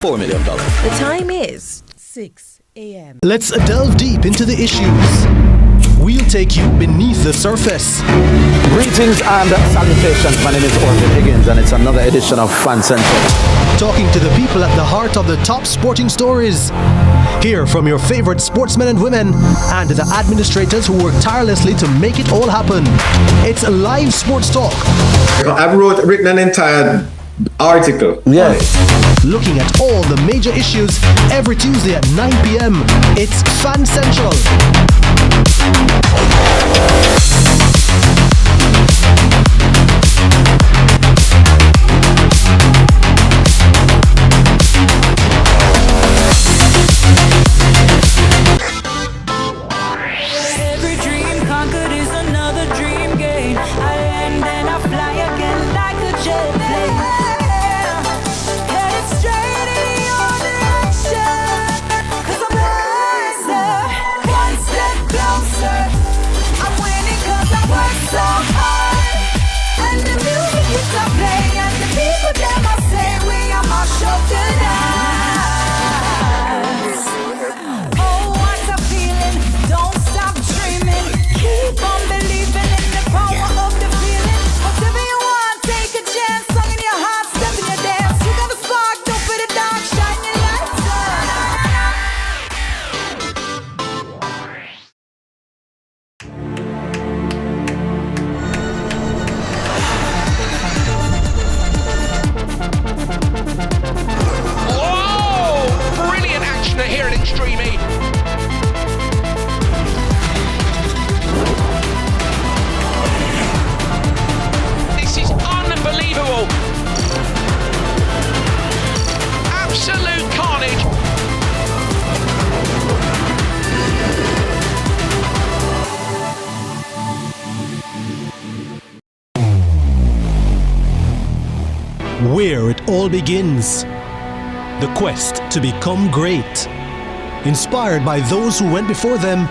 $4 million. The time is 6 a.m. Let's delve deep into the issues. We'll take you beneath the surface. Greetings and salutations. My name is Orvin Higgins and it's another edition of Fan Central. Talking to the people at the heart of the top sporting stories. Hear from your favorite sportsmen and women and the administrators who work tirelessly to make it all happen. It's live sports talk. I've written an entire article. Yeah. Looking at all the major issues every Tuesday at 9 p.m. It's Fan Central. Every dream conquered is another dream gained. I land and I fly again like a jet plane. Headed straight in your direction, 'cause I'm wiser, one step closer. I'm winning 'cause I work so hard. And the music hits I play, and the people them I say we are my show tonight. Oh, what a feeling! Don't stop dreaming. Keep on believing in the power of the feeling. Whatever you want, take a chance. Song in your heart, step in your dance. You got a spark, don't put it down. Shine your lights on. Whoa! Brilliant action here at Extreme E. This is unbelievable. Absolute carnage. Where it all begins. The quest to become great. Inspired by those who went before them,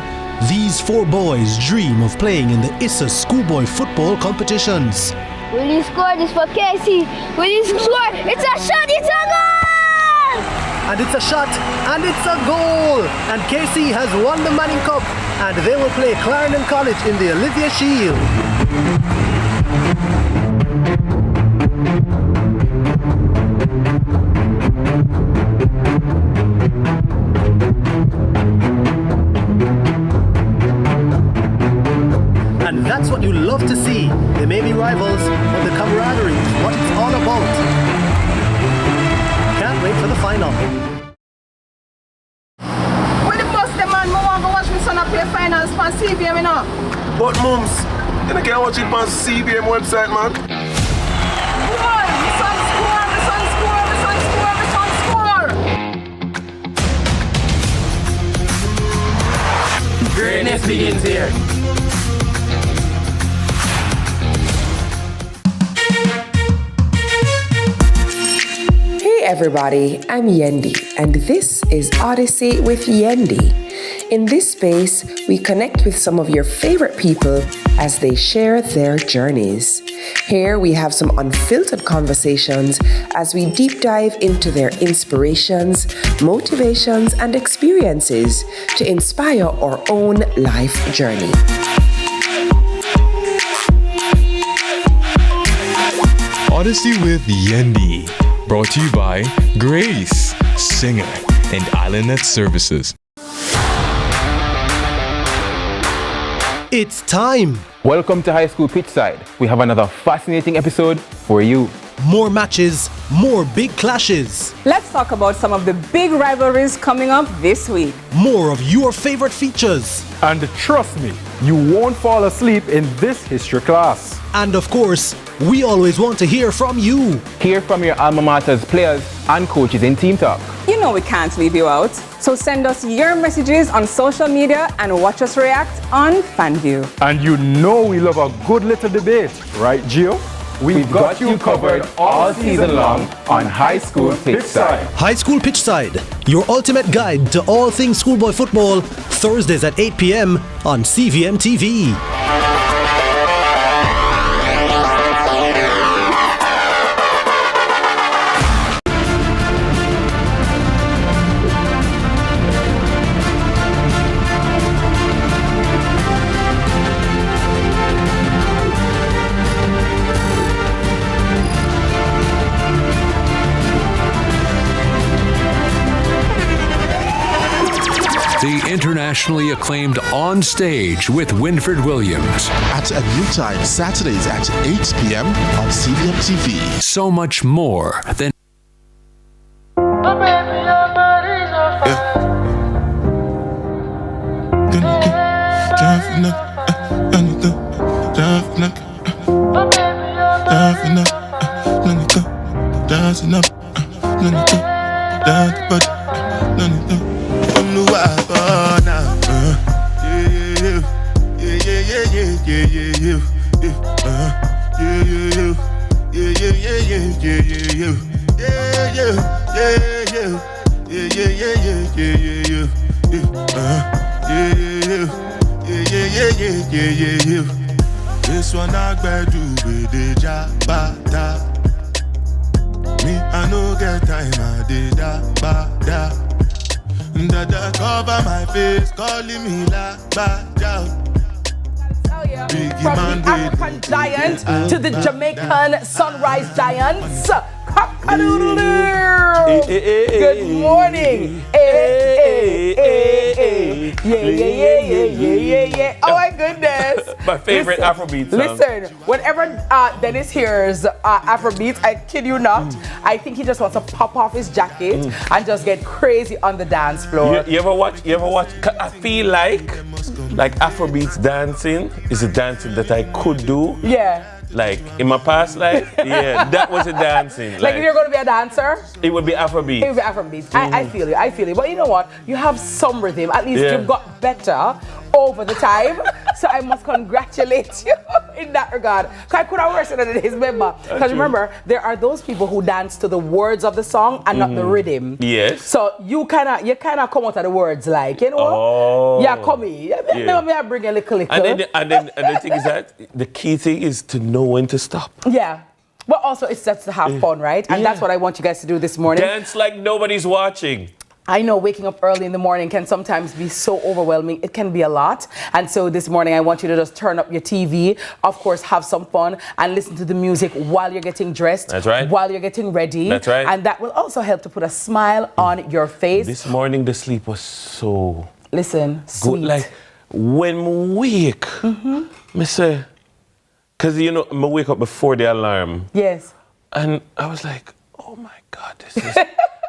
these four boys dream of playing in the ISSA schoolboy football competitions. Will you score this for Casey? Will you score? It's a shot! It's a goal! And it's a shot, and it's a goal! And KC has won the Manning Cup, and they will play Clarendon College in the Olivia Shield. And that's what you love to see. They may be rivals, but the camaraderie is what it's all about. Can't wait for the final. When the bus them man, I want to watch my son up play finals on CVM, you know. But mums, you can't watch it on CVM website, man. Score! My son score! My son score! My son score! My son score! Greatness begins here. Hey everybody, I'm Yendi, and this is Odyssey with Yendi. In this space, we connect with some of your favorite people as they share their journeys. Here we have some unfiltered conversations as we deep dive into their inspirations, motivations, and experiences to inspire our own life journey. Odyssey with Yendi, brought to you by Grace, Singer, and IslandNet Services. It's time! Welcome to High School Pitchside. We have another fascinating episode for you. More matches, more big clashes, Let's talk about some of the big rivalries coming up this week. more of your favorite features, And trust me, you won't fall asleep in this history class. and of course, we always want to hear from you. Hear from your alma mater's players and coaches in Team Talk. You know we can't leave you out. So send us your messages on social media and watch us react on FanView. And you know we love a good little debate, right, Gio? We've got you covered all season long on High School Pitchside. High School Pitchside, your ultimate guide to all things schoolboy football, Thursdays at 8 p.m. on CVM TV. the internationally acclaimed On Stage with Winford Williams. At a new time, Saturdays at 8 p.m. on CVM TV. So much more than This one I better do with the jabata. Me, I no get time, I did da. Dada cover my face, calling me la ba. From the African giant to the Jamaican sunrise giants. Cock-a-doodle-doo. Good morning. Yeah. Oh my goodness. My favorite Afrobeat song. Listen, whenever Dennis hears Afrobeat, I kid you not, I think he just wants to pop off his jacket and just get crazy on the dance floor. You ever watch? I feel like Afrobeats dancing is a dancing that I could do. Yeah. Like in my past life, yeah, that was a dancing. Like if you're going to be a dancer, it would be Afrobeat. It would be Afrobeat. I feel you. But you know what? You have some rhythm. At least you've got better over the time. So I must congratulate you in that regard. Because I could have worse than his member. Because remember, there are those people who dance to the words of the song and not the rhythm. Yes. So you kind of come out of the words like, you know? Oh. Yeah, come here. Maybe I bring a little. And then the thing is that the key thing is to know when to stop. Yeah. But also it's just to have fun, right? And that's what I want you guys to do this morning. Dance like nobody's watching. I know waking up early in the morning can sometimes be so overwhelming. It can be a lot. And so this morning I want you to just turn up your TV, of course have some fun and listen to the music while you're getting dressed. That's right. While you're getting ready. That's right. And that will also help to put a smile on your face. This morning the sleep was so sweet. Good. Like when we wake, me say, because you know, I wake up before the alarm. Yes. And I was like, oh my God, this is...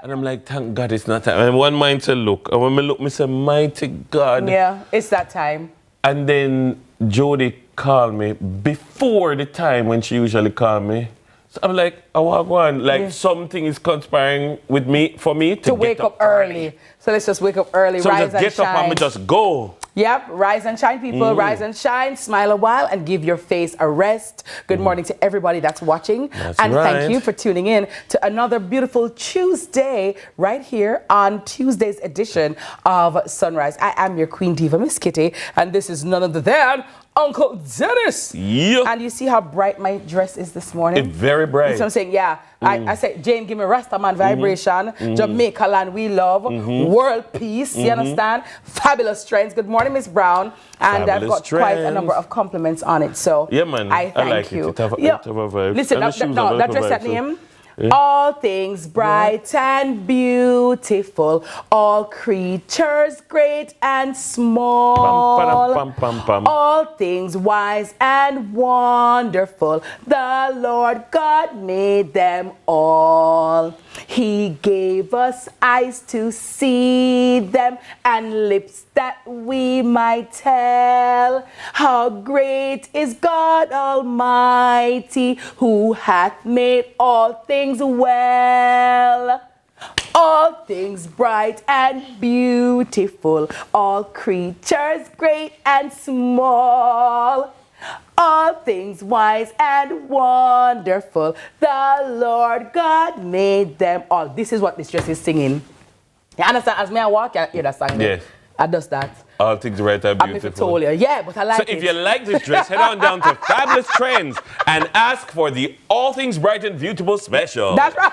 And I'm like, thank God it's not time. And one mind to look. And when I look, I say, mighty God. Yeah, it's that time. And then Jody called me before the time when she usually call me. So I'm like, I want to go on. Like something is conspiring with me, for me to wake up early. So let's just wake up early, so rise just and get shine. up and just go. Yep, rise and shine, people. Rise and shine, smile a while, and give your face a rest. Good morning to everybody that's watching. Thank you for tuning in to another beautiful Tuesday right here on Tuesday's edition of Sunrise. I am your Queen Diva, Miss Kitty, and this is none other than Uncle Dennis. Yep. And you see how bright my dress is this morning? It's very bright. That's what I'm saying, yeah. I said, Jane, give me Rastaman vibration, Jamaica land we love, world peace, you understand? Fabulous trends. Good morning, Miss Brown. And I've got quite a number of compliments on it. So yeah, man. I thank like you. It have a vibe. Listen, that dress that name. All things bright and beautiful, all creatures great and small, all things wise and wonderful, the Lord God made them all. He gave us eyes to see them and lips that we might tell how great is God Almighty, who hath made all things well. All things bright and beautiful, all creatures great and small, all things wise and wonderful, the Lord God made them all. This is what this dress is singing. You understand? As me I walk, you hear that song. Yes. I does that. All things right are I'm beautiful. told you. Yeah, but I like So it. if you like this dress, head on down to Fabulous Trends and ask for the All Things Brighton Beautiful Special. That's right.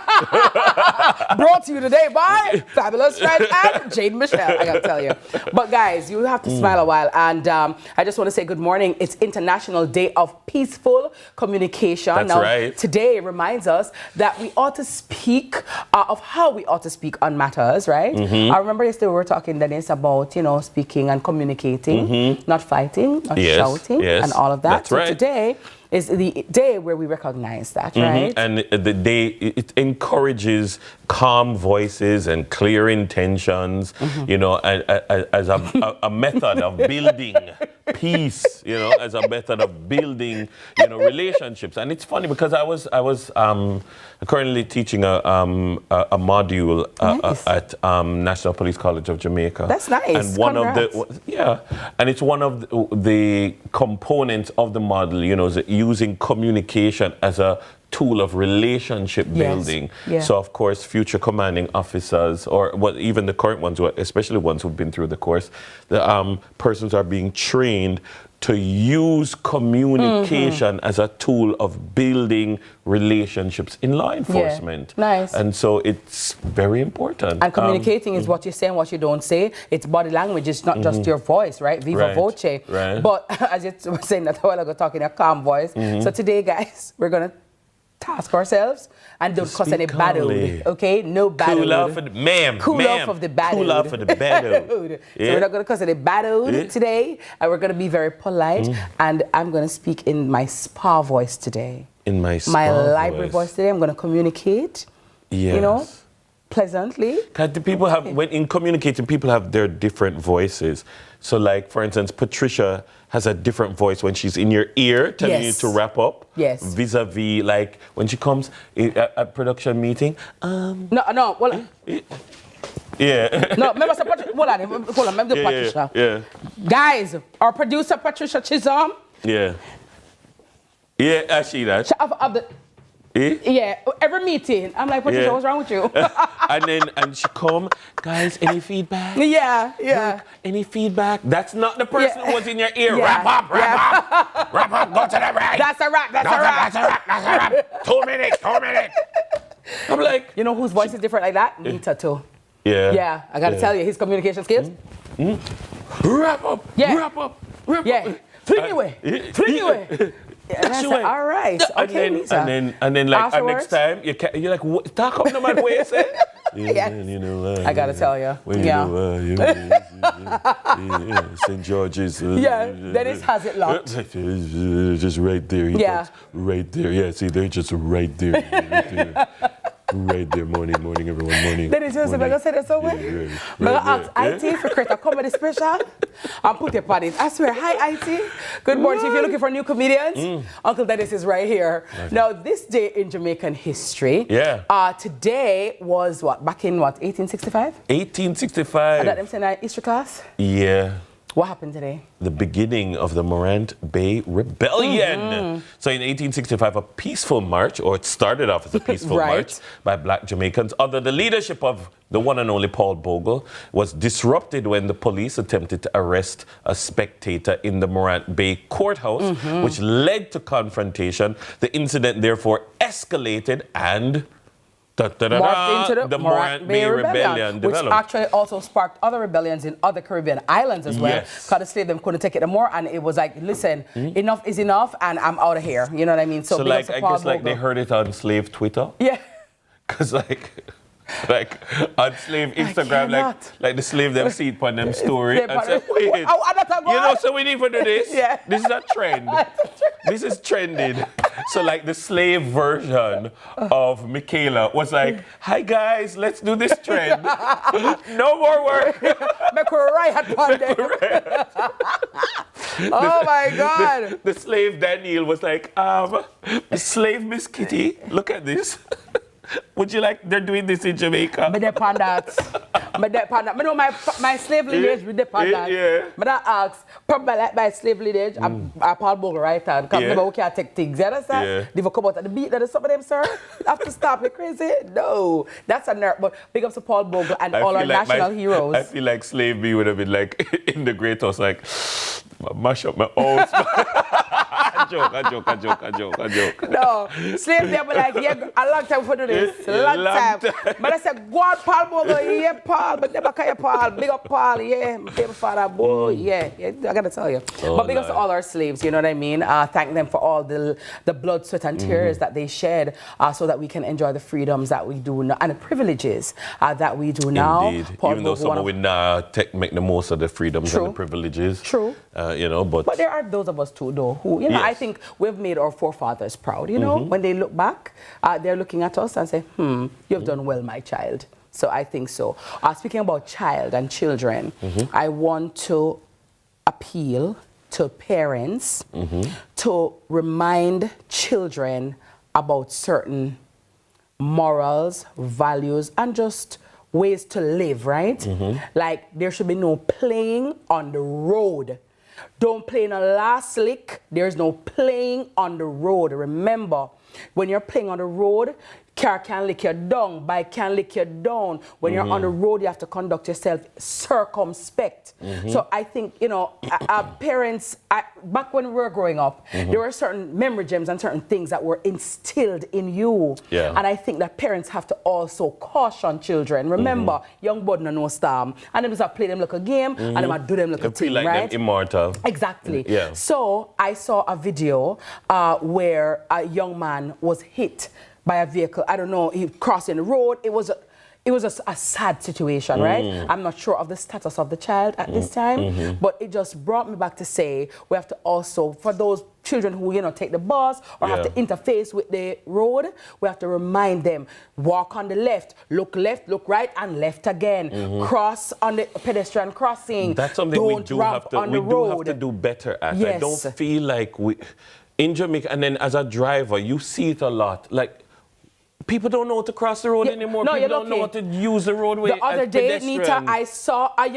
Brought to you today by Fabulous Trends and Jade Michelle, I gotta tell you. But guys, you have to smile a while. And I just want to say good morning. It's International Day of Peaceful Communication. That's right. Today reminds us that we ought to speak of how we ought to speak on matters, right? I remember yesterday we were talking, Dennis, about, speaking and communicating, not fighting, not shouting, and all of that. That's right. Today is the day where we recognize that, right? And the day, it encourages calm voices and clear intentions, as a method of building peace, as a method of building, relationships. And it's funny because I was currently teaching a module at National Police College of Jamaica. That's nice. And one and it's one of the components of the model, is using communication as a tool of relationship building. Yeah. So of course, future commanding officers, or even the current ones, especially ones who've been through the course, the persons are being trained to use communication as a tool of building relationships in law enforcement. Nice. And so it's very important. And communicating is what you say and what you don't say. It's body language. It's not just your voice, right? Viva voce. Right. But as you were saying that a while ago, talking a calm voice. So today, guys, we're going to task ourselves and don't cuss any bad old, okay? No bad Cool old. off of the, ma'am, Cool off of the bad Cool old. off of the bad old. So we're not going to cuss any bad old today, and we're going to be very polite, and I'm going to speak in my spa voice today. In my spa library voice today. I'm going to communicate, pleasantly. Because the people have, when in communicating, people have their different voices. So like, for instance, Patricia has a different voice when she's in your ear telling you to wrap up. Yes. Vis-a-vis, like, when she comes at production meeting. Well... Yeah. No, remember, hold on, remember Patricia. Yeah. Guys, our producer, Patricia Chisholm. Yeah. Yeah, I see that. Yeah, every meeting, I'm like, Patricia, what's wrong with you? and she come, guys, any feedback? Yeah. Look, any feedback? That's not the person who was in your ear. Yeah. Wrap up, go to the right. That's a wrap. 2 minutes. I'm like, you know whose voice is different like that? Nita too. Yeah. Yeah, I gotta tell you, his communication skills. Wrap up. Yeah. Fling away. And I said, all right, okay, Nita. And then like next time you're like, what, talk up no matter what you say. I gotta tell you. St. George's. Dennis has it locked. Just right there. Right there. Yeah, see, they're just right there. Right there. Morning, everyone. Morning. Dennis, you're going to say that somewhere? I'm going to ask IT for create a comedy special and put it on it. I swear, hi IT. Good morning. If you're looking for new comedians, Uncle Dennis is right here. Okay. Now, this day in Jamaican history, today was back in 1865? 1865. That them saying history class? Yeah. What happened today? The beginning of the Morant Bay Rebellion. So in 1865, a peaceful march, or it started off as a peaceful march by black Jamaicans under the leadership of the one and only Paul Bogle, was disrupted when the police attempted to arrest a spectator in the Morant Bay courthouse, which led to confrontation. The incident therefore escalated and morphed into the Morant Bay Rebellion which actually also sparked other rebellions in other Caribbean islands as well. Because the slave them couldn't take it anymore, and it was like, listen, enough is enough, and I'm out of here. You know what I mean? So like, I guess like they heard it on slave Twitter. Yeah. Because like on slave Instagram, like the slave them see it on them story and say, wait, so we need to do this. This is a trend. This is trending. So like the slave version of Michaela was like, hi guys, let's do this trend. No more work. Make her riot on them. Oh my God. The slave Daniel was like, slave Miss Kitty, look at this. Would you like, they're doing this in Jamaica? Me depend that. Me depend that. Me know my slave lineage, we depend that. Yeah. But I ask, probably like my slave lineage, I Paul Bogle right hand. Because never we can't take things, you understand? Yeah. They will come out at the beat that some of them, sir. Have to stop, you crazy? No. That's a nerve. But big up to Paul Bogle and all our like national heroes. I feel like Slave B would have been like in the great house, like, mash up my own. I joke. No, slave they be like, yeah, a long time for do this. Long time. But I said, go on, Paul Bogle, yeah, Paul, but never call you Paul. Big up Paul, yeah, baby father, boy, yeah, I gotta tell you. But big up to all our slaves, you know what I mean? Thank them for all the blood, sweat, and tears that they shed so that we can enjoy the freedoms that we do now and the privileges that we do now. Indeed. Even though some would make the most of the freedoms and the privileges. True. You know, but there are those of us too, though, who, you know, I think we've made our forefathers proud, you know? When they look back, they're looking at us and say, you've done well, my child. So I think so. Speaking about child and children, I want to appeal to parents to remind children about certain morals, values, and just ways to live, right? Like, there should be no playing on the road. Don't play in a last lick. There's no playing on the road. Remember, when you're playing on the road, car can lick you down, bike can lick you down. When you're on the road, you have to conduct yourself circumspect. So I think, you know, parents, back when we were growing up, there were certain memory gems and certain things that were instilled in you. Yeah. And I think that parents have to also caution children. Remember, young bud no storm. And them just play them like a game, and them do them like a team, feel like right? them immortal. Exactly. Yeah. So I saw a video where a young man was hit by a vehicle. I don't know, he crossing the road. It was a sad situation, right? I'm not sure of the status of the child at this time, but it just brought me back to say we have to also, for those children who, you know, take the bus or have to interface with the road, we have to remind them, walk on the left, look right, and left again. Cross on the pedestrian crossing. That's something we do have to do better at. Yes. I don't feel like in Jamaica, and then as a driver, you see it a lot. Like, people don't know how to cross the road anymore. No, people don't know how to use the roadway. The other day, Nita, I saw a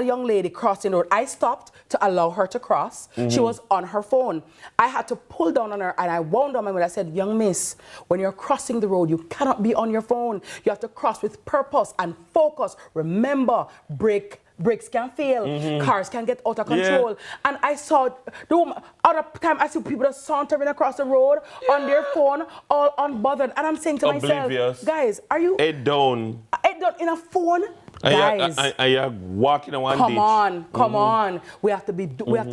young lady crossing the road. I stopped to allow her to cross. She was on her phone. I had to pull down on her, and I wound on my way. I said, young miss, when you're crossing the road, you cannot be on your phone. You have to cross with purpose and focus. Remember, brakes can fail, cars can get out of control. And I saw the woman, other time I see people just sauntering across the road on their phone, all unbothered. And I'm saying to myself, guys, are you head down in a phone? Guys, are you walking on one ditch? Come on. We have to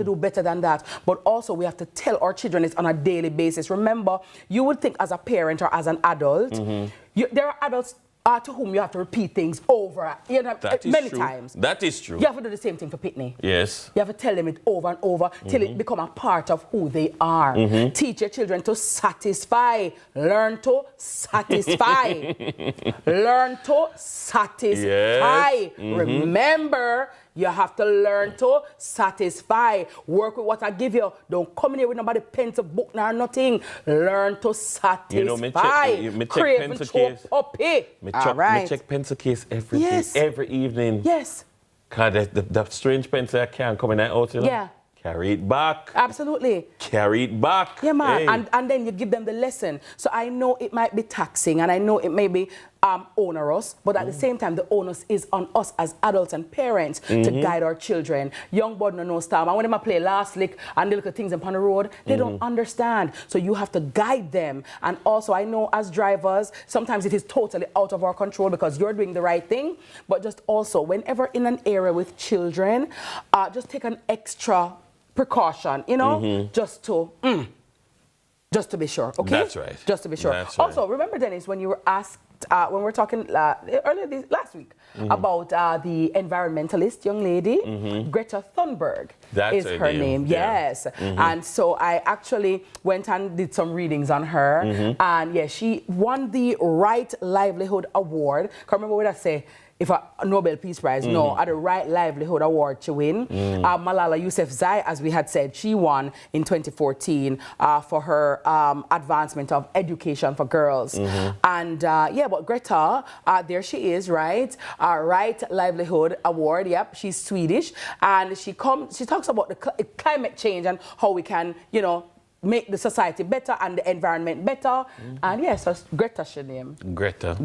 do better than that. But also we have to tell our children it's on a daily basis. Remember, you would think as a parent or as an adult, there are adults to whom you have to repeat things over, you know, many times. That is true. You have to do the same thing for Pitney. Yes. You have to tell them it over and over till it become a part of who they are. Teach your children to satisfy. Learn to satisfy. Learn to satisfy. Yes. Remember, you have to learn to satisfy. Work with what I give you. Don't come in here with nobody pencil book nor nothing. Learn to satisfy. You know, me check pencil case. Me check pencil case every day, every evening. Yes. Cause the strange pencil I can't come in and out, you know? Yeah. Carry it back. Absolutely. Carry it back. Yeah, man. Hey. And then you give them the lesson. So I know it might be taxing and I know it may be onerous, but at the same time, the onus is on us as adults and parents to guide our children. Young boy no storm. And when they play last lick and they look at things upon the road, they don't understand. So you have to guide them. And also, I know as drivers, sometimes it is totally out of our control because you're doing the right thing. But just also, whenever in an area with children, just take an extra precaution, you know, just to be sure, okay? That's right. Just to be sure. That's right. Also, remember, Dennis, when you were asked, when we were talking earlier last week about the environmentalist young lady, Greta Thunberg is her name. Yes. And so I actually went and did some readings on her. And yeah, she won the Right Livelihood Award. Can't remember what I say. if a Nobel Peace Prize. No, at the Right Livelihood Award she win. Malala Yousafzai, as we had said, she won in 2014 for her advancement of education for girls. And yeah, but Greta, there she is, right? Right Livelihood Award. Yep, she's Swedish, and she talks about the climate change and how we can, you know, make the society better and the environment better. And yes, so Greta she name. Greta,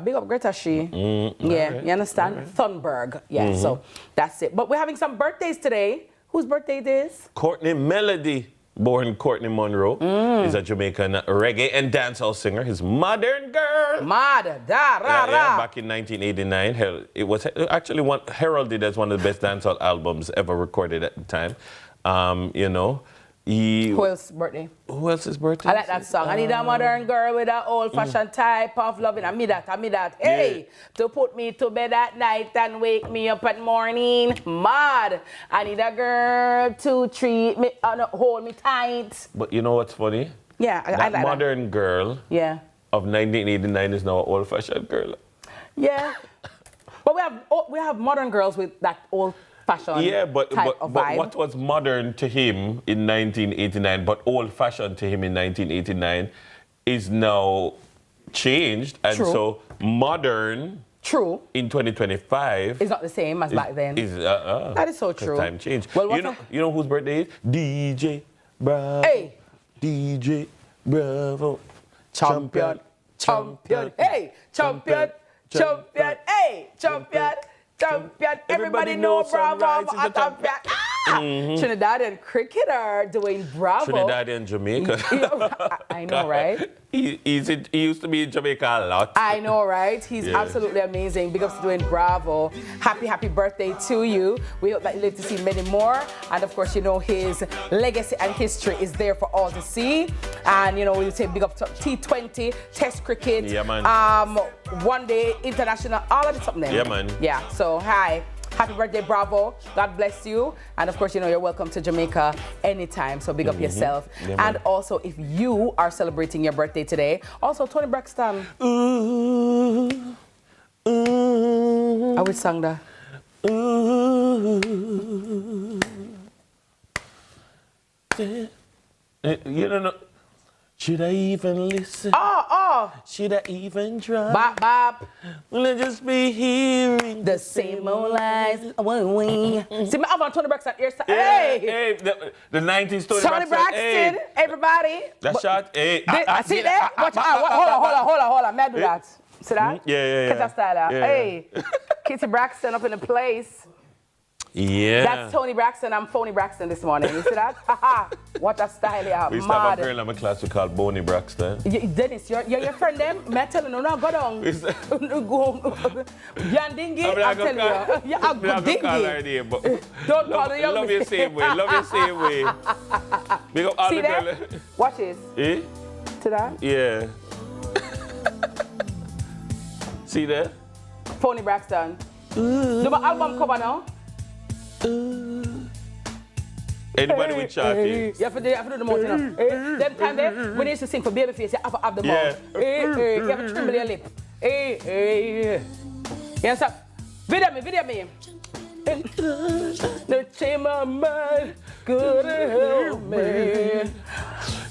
big up Greta she. Yeah, right. You understand? Right. Thunberg. Yeah, so that's it. But we're having some birthdays today. Whose birthday it is? Courtney Melody, born Courtney Monroe, is a Jamaican reggae and dancehall singer. His Modern Girl. Back in 1989. It was actually heralded as one of the best dancehall albums ever recorded at the time. You know. Who else's birthday? Who else's birthday? I like that song. I need a modern girl with an old-fashioned type of loving. I mean that. Hey, to put me to bed at night and wake me up at morning. Mad. I need a girl to treat me, hold me tight. But you know what's funny? Yeah, I like modern girl of 1989 is now an old-fashioned girl. Yeah. But we have modern girls with that old fashion. Yeah, but what was modern to him in 1989 but old-fashioned to him in 1989 is now changed, and so modern in 2025 is not the same as back then. That is so true. Time changed. Well, you know whose birthday is? DJ Bravo. Hey, DJ Bravo. Champion. Hey, champion. Hey, champion. Champion. Everybody know Bravo. Trinidadian cricketer Dwayne Bravo. Trinidadian Jamaica. I know, right? He used to be in Jamaica a lot. I know, right? He's absolutely amazing. Big ups to Dwayne Bravo. Happy birthday to you. We hope that you live to see many more. And of course, you know, his legacy and history is there for all to see. And, you know, we say big up to T20, Test cricket, one day international, all of it something. Yeah, man. Yeah, so hi. Happy birthday, Bravo. God bless you. And of course, you know, you're welcome to Jamaica anytime. So big up yourself. Yeah, and also, if you are celebrating your birthday today, also Tony Braxton. I would sing that. You don't know. Should I even listen? Should I even try? Bop. Will I just be hearing the same old lies? See me have Tony Braxton here. Hey, the 90s Tony Braxton, everybody. That shot. Hey, see that? Watch out. Hold on. May I do that? See that? Yeah. Catch that style. Hey, Kitty Braxton up in the place. Yeah. That's Tony Braxton. I'm Phony Braxton this morning. You see that? What a style you have. We used to have a girl in my class we called Bonnie Braxton. Dennis, you're your friend them? May I tell you, no, go down. Yandingi, I'm telling you. You're a good dingy. Don't call her young. Love you same way. Big up all the girls. Watch this. Eh? See that? Yeah. See that? Phony Braxton. Do my album cover now? Anybody with Sharky? You have to do the mouth, you know. Them time there, when they used to sing for Babyface, you have to have the mouth. You have to tremble your lip. Yes, sir. Video me. The change my mind, good help me.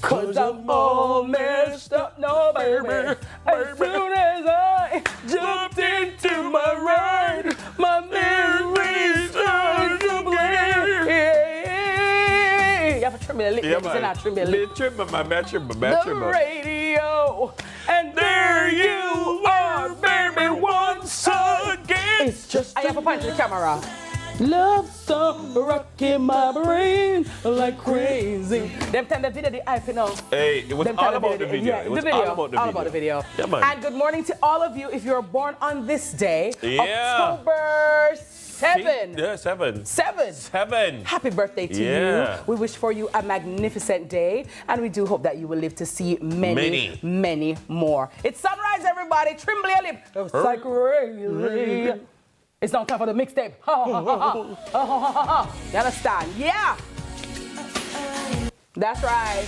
Cause I'm all messed up now, baby. As soon as I jumped into my ride, my memories started to bleed. You have to trim your lip, trim your lip. The radio, and there you are, baby, once again. It's just I have to point to the camera. Love song rocking my brain like crazy. Them time the video the hype, you know. Hey, it was all about the video. It was all about the video. Yeah, man. And good morning to all of you if you're born on this day, October 7. Yeah, 7. 7. Happy birthday to you. We wish for you a magnificent day, and we do hope that you will live to see many more. It's sunrise, everybody. Trimble your lip. It's like crazy. It's now time for the mixtape. You understand? Yeah. That's right.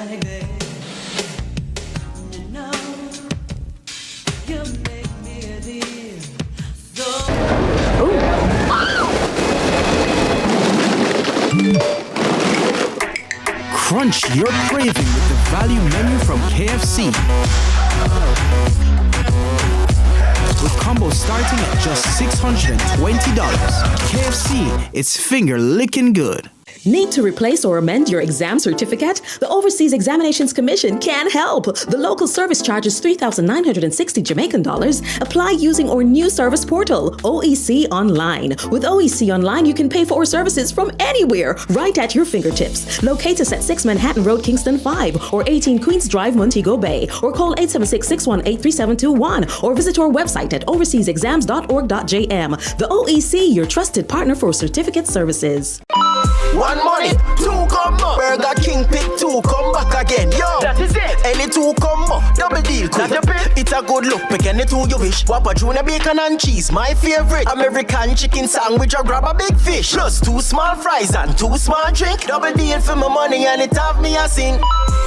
baby. You know, you make me a deal. Crunch your craving with the value menu from KFC. With combos starting at just $620. KFC, it's finger licking good. Need to replace or amend your exam certificate? The Overseas Examinations Commission can help. The local service charges $3,960 Jamaican dollars. Apply using our new service portal, OEC Online. With OEC Online, you can pay for our services from anywhere, right at your fingertips. Locate us at 6 Manhattan Road, Kingston 5, or 18 Queens Drive, Montego Bay, or call 876-618-3721, or visit our website at overseasexams.org.jm. The OEC, your trusted partner for certificate services. One money, two combo. Burger King pick two, come back again. Yo, that is it. Any two combo, double deal. Cool. It's a good look, pick any two you wish. Whopper Junior bacon and cheese, my favorite. American chicken sandwich or grab a big fish. Plus 2 small fries and 2 small drink. Double deal for my money and it have me a sing.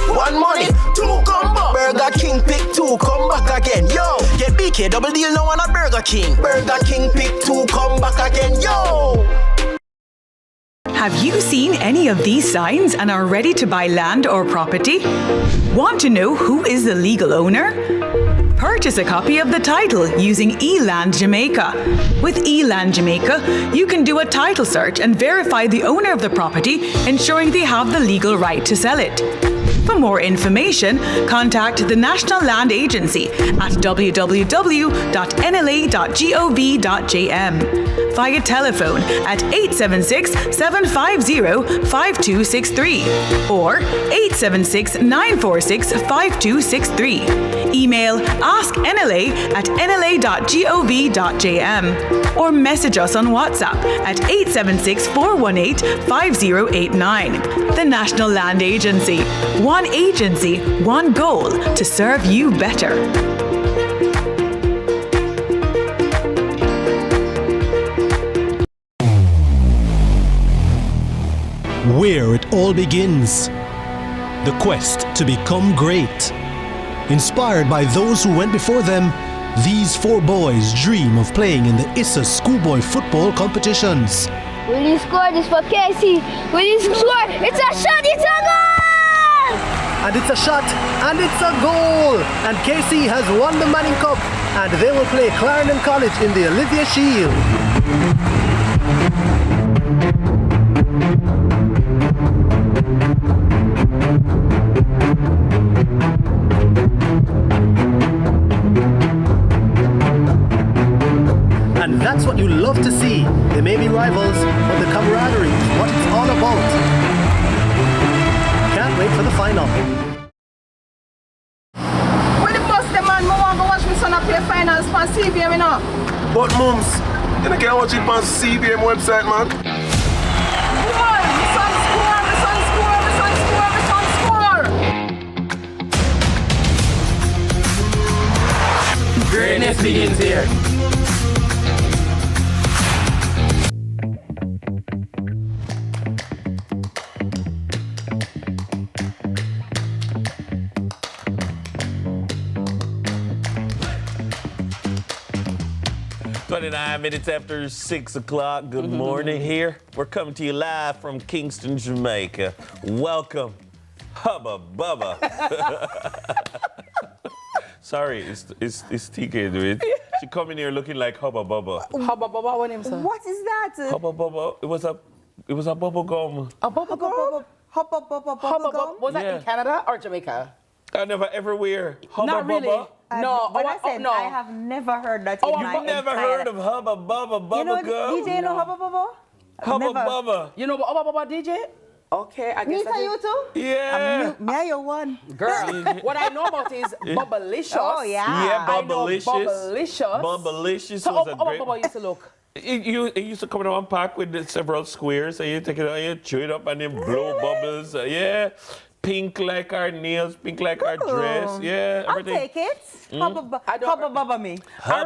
One money, two combo. Burger King pick two, come back again. Yo, get BK double deal now on a Burger King. Burger King pick two, come back again. Yo. Have you seen any of these signs and are ready to buy land or property? Want to know who is the legal owner? Purchase a copy of the title using eLand Jamaica. With eLand Jamaica, you can do a title search and verify the owner of the property, ensuring they have the legal right to sell it. For more information, contact the National Land Agency at www.nla.gov.jm, via telephone at 876-750-5263 or 876-946-5263. Email asknla@nla.gov.jm or message us on WhatsApp at 876-418-5089. The National Land Agency. One agency, one goal to serve you better. Where it all begins. The quest to become great. Inspired by those who went before them, these 4 boys dream of playing in the ISSA schoolboy football competitions. Will you score this for Casey? Will you score? It's a shot, it's a goal! And it's a shot, and it's a goal! And KC has won the Manning Cup, and they will play Clarendon College in the Olivia Shield. And that's what you love to see. They may be rivals, but the camaraderie is what it's all about. Can't wait for the final. When the bus the man, I want to watch my son play finals for CVM, you know. But mums, you can't watch it on CVM website, man. Come on, the son score, the son score, the son score, the son score. Greatness begins here. Minutes after 6 o'clock. Good morning here. We're coming to you live from Kingston, Jamaica. Welcome, Hubba Bubba. Sorry, it's TK doing it. She come in here looking like Hubba Bubba. Hubba Bubba, what name, sir? What is that? Hubba Bubba. It was a bubble gum. A bubble gum? Hubba Bubba. Was that in Canada or Jamaica? I never ever wear Hubba Not really. Bubba. No, I have never heard that. Oh, you've never heard of Hubba Bubba Bubba Gum? DJ, you know Hubba Bubba? Hubba Bubba. You know Hubba Bubba DJ? Okay, I guess. Nita, you too? Yeah. Me and you one. Girl, what I know about is Bubblicious. Oh, yeah. Yeah, Bubblicious. Bubblicious. Bubblicious So was a Hubba great... Bubba used to look. It used to come in one pack with several squares, and you take it out, you chew it up, and then blow bubbles. Yeah. Pink like our nails, pink like our dress. Yeah, I'll everything. take it. Hubba bubba me. I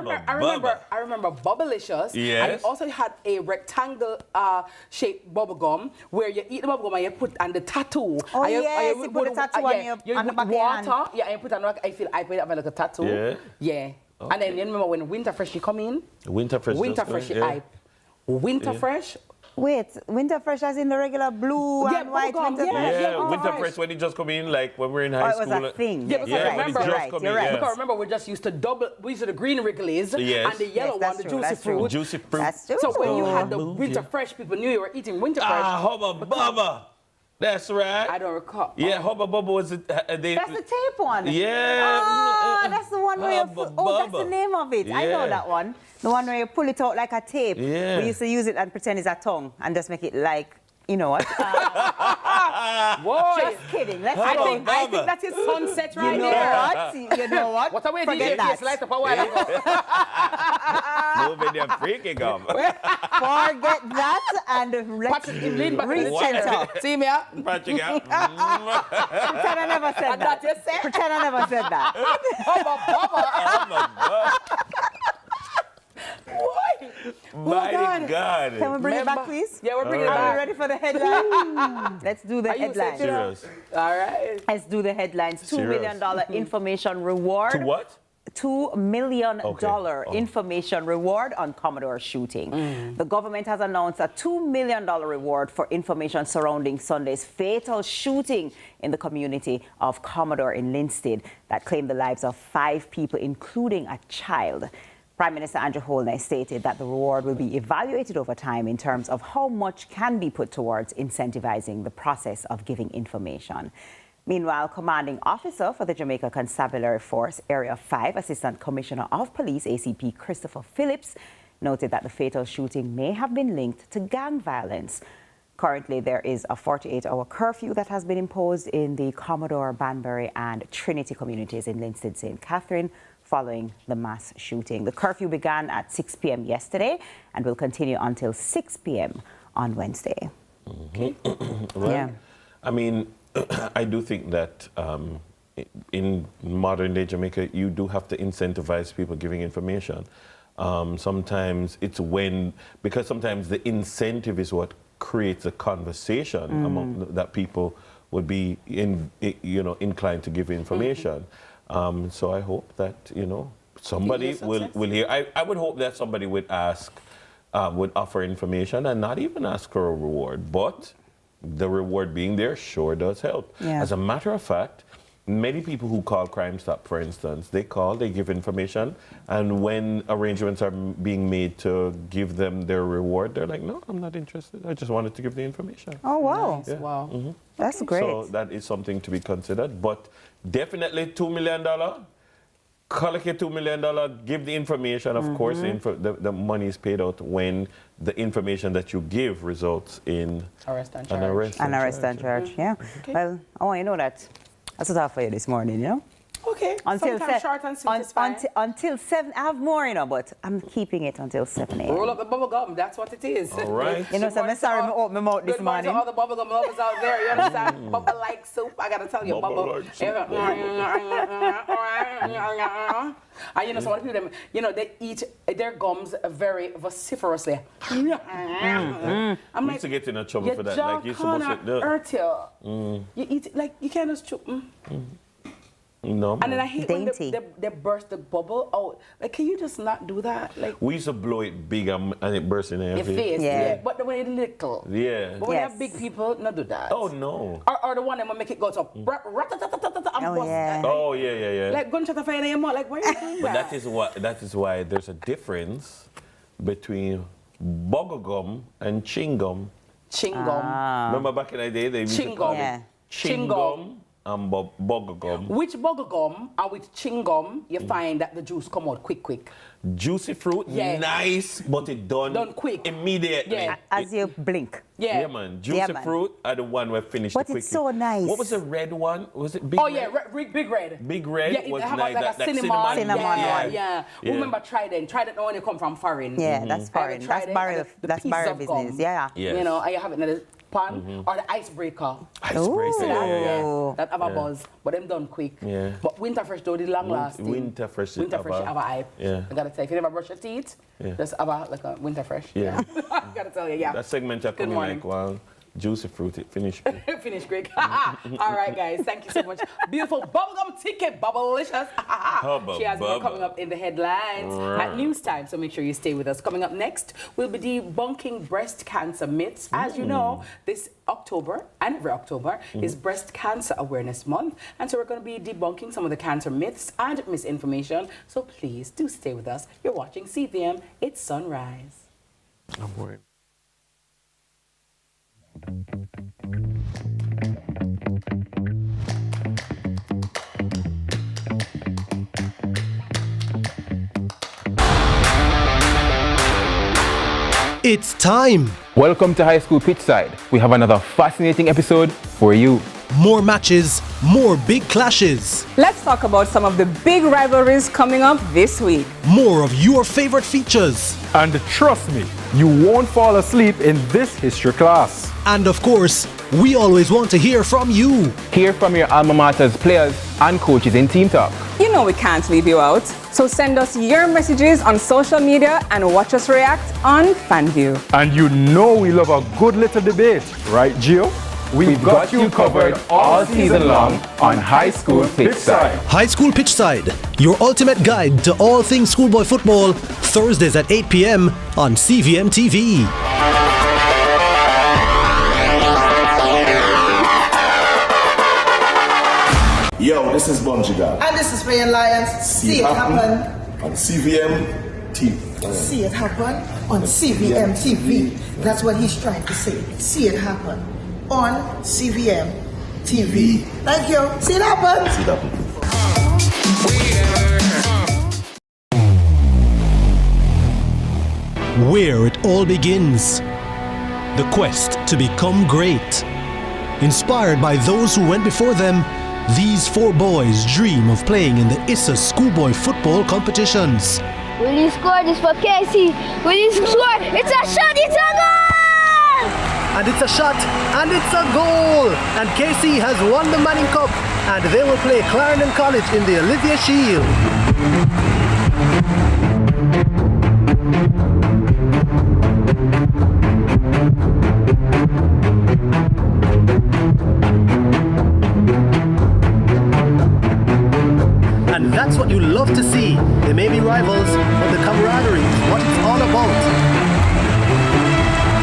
remember Bubblicious. Yes. And it also had a rectangle shaped bubble gum where you eat the bubble gum and you put on the tattoo. Oh, and yes, you put the tattoo on your on the back of your hand. water. Yeah, and you put on I put it up like a tattoo. Yeah. Yeah. Okay. And then you remember when Winter Fresh come in? Winter Fresh. Winter Fresh. Wait, Winter Fresh as in the regular blue and white bubblegum, Winter Fresh? Yeah, Winter Fresh when it just come in, like when we're in high it school. was a thing. Yeah, because when it just come in, yeah. Because remember, we just used to the green Wrigley's Yes. and the yellow one, the juicy fruit. Juicy fruit. That's true. So when you had the Winter Fresh, people knew you were eating Winter Fresh. Hubba Bubba. That's right. I don't recall. Yeah, Hubba Bubba was it? That's the tape one. Yeah. Oh, that's the one where you that's the name of it. I know Yeah. that one. The one where you pull it out like a tape. Yeah. We used to use it and pretend it's a tongue and just make it like, you know what? Boy. Just kidding. Let's I go. think that is sunset right You know there. what? You know what? What a way Forget DJ that. Case light up a while ago. Moving them freaking gum. Forget that and let's recenter. See me up? Patrick out. Pretend I never said that. Pretend I never said that. My God. Can we bring it back, please? Yeah, we're bringing it Are back. we ready for the headline? Let's do the headline. Serious. All right. Let's do the headlines. $2 million information reward. To what? $2 million information reward on Commodore shooting. The government has announced a $2 million reward for information surrounding Sunday's fatal shooting in the community of Commodore in Linstead that claimed the lives of 5 people, including a child. Prime Minister Andrew Holness stated that the reward will be evaluated over time in terms of how much can be put towards incentivizing the process of giving information. Meanwhile, commanding officer for the Jamaica Constabulary Force, Area 5, Assistant Commissioner of Police, ACP Christopher Phillips, noted that the fatal shooting may have been linked to gang violence. Currently, there is a 48-hour curfew that has been imposed in the Commodore, Banbury and Trinity communities in Linstead, St. Catherine, following the mass shooting. The curfew began at 6 p.m. yesterday and will continue until 6 p.m. on Wednesday. Well, Yeah. I mean, I do think that in modern day Jamaica, you do have to incentivize people giving information. Sometimes it's because sometimes the incentive is what creates a conversation among that people would be inclined to give information. So I hope that, somebody will hear. I would hope that somebody would would offer information and not even ask for a reward, but the reward being there sure does help. Yeah. As a matter of fact, many people who call Crime Stop, for instance, they give information, and when arrangements are being made to give them their reward, they're like, no, I'm not interested. I just wanted to give the information. Oh, wow. Yeah. Wow. Mm-hmm. That's great. So that is something to be considered, but definitely $2 million. Collect your $2 million, give the information. Of course, the money is paid out when the information that you give results in Arrest and an arrest. An arrest and charge, yeah. Okay. Well, I want you to know that. That's what I have for you this morning, you know? Okay. Sometimes short and sweet is fine. Until 7, I have more, but I'm keeping it until 7 a.m. Roll up the bubble gum, that's what it is. All right. You know, so I'm sorry I opened my mouth this Good morning morning. to all the bubble gum lovers out there, you understand? Bubble like soup, I gotta tell you, bubble. Like soup, And some of the people, they eat their gums very vociferously. I'm We like, used to get in trouble your for that. jaw Like you're supposed kinda to. hurt you. You eat it, like, you can't just chew. No. And then I hate Dainty. when they burst the bubble out. Like, can you just not do that? Like, We used to blow it big and it burst in your face, Yeah. But when it's little. Yeah. But when you Yes. have big people, not do that. Oh no. Or the one that will make it go to Oh, yeah. Oh yeah. Like gunshot fire in your mouth. Like, why are you doing But that? that is why there's a difference between bubble gum and chewing gum. Chingum. Remember back in the day they used to Chewing call gum. Yeah. it chewing gum and bubble gum. Which bubble gum and which chewing gum you find that the juice come out quick? Juicy fruit, Yeah. nice, but it done quick. immediately. Yeah. As you blink. Yeah, man. Juicy Yeah, man. fruit are the one we finished But quickly. it's so nice. What was the red one? Was it big Oh red? yeah, big red. Big red Yeah, was it have nice. like that a cinnamon. Cinnamon Yeah, one. yeah. Yeah. Remember Trident? Trident when you come from foreign. Yeah, that's foreign. That's barrel business. Yeah. Yes. And you have it in the pan or the icebreaker. Icebreaker, yeah. That have a buzz, but them done quick. Yeah. But Winterfresh though, the long lasting. Winterfresh have a hype. Yeah. I gotta say, if you never brush your teeth, just have a Winterfresh. Yeah. I gotta tell you, yeah. That segment are coming like, well, juicy fruity, finish quick. Finish quick. All right, guys, thank you so much. Beautiful bubblegum ticket, bubblicious. She has more coming up in the headlines at news time, so make sure you stay with us. Coming up next, we'll be debunking breast cancer myths. As you know, this October and every October is Breast Cancer Awareness Month, and so we're going to be debunking some of the cancer myths and misinformation. So please do stay with us. You're watching CVM. It's Sunrise. I'm worried. It's time! Welcome to High School Pitchside. We have another fascinating episode for you. More matches, more big clashes. Let's talk about some of the big rivalries coming up this week. More of your favorite features. And trust me, you won't fall asleep in this history class. And of course, we always want to hear from you. Hear from your alma mater's players and coaches in Team Talk. You know we can't leave you out. So send us your messages on social media and watch us react on FanView. And you know we love a good little debate, right, Gio? We've got you covered all season long on High School Pitchside. High School Pitchside, your ultimate guide to all things schoolboy football, Thursdays at 8 p.m. on CVM TV. Yo, this is Bungee God. And this is Rayan Lyons. See it happen on CVM TV. See it happen on CVM TV. That's what he's trying to say. See it happen on CVM TV. Thank you. See it happen. See it happen. Where it all begins. The quest to become great. Inspired by those who went before them, these four boys dream of playing in the ISA schoolboy football competitions. Will you score this for Casey? Will you score? It's a shot, it's a goal! And it's a shot, and it's a goal! And KC has won the Manning Cup, and they will play Clarendon College in the Olivia Shield. And that's what you love to see. They may be rivals, but the camaraderie is what it's all about.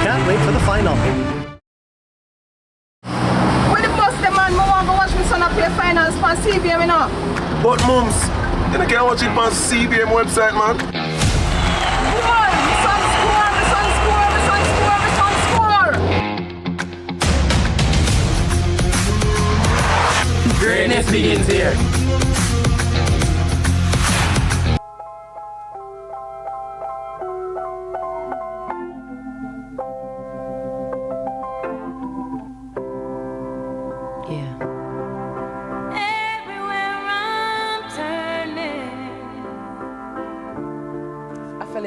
Can't wait for the final. When the bus the man, I want to watch my son play finals on CVM, you know. But mums, you can't watch it on CVM website, man. Come on, my son score, my son score, my son score, my son score. Greatness begins here.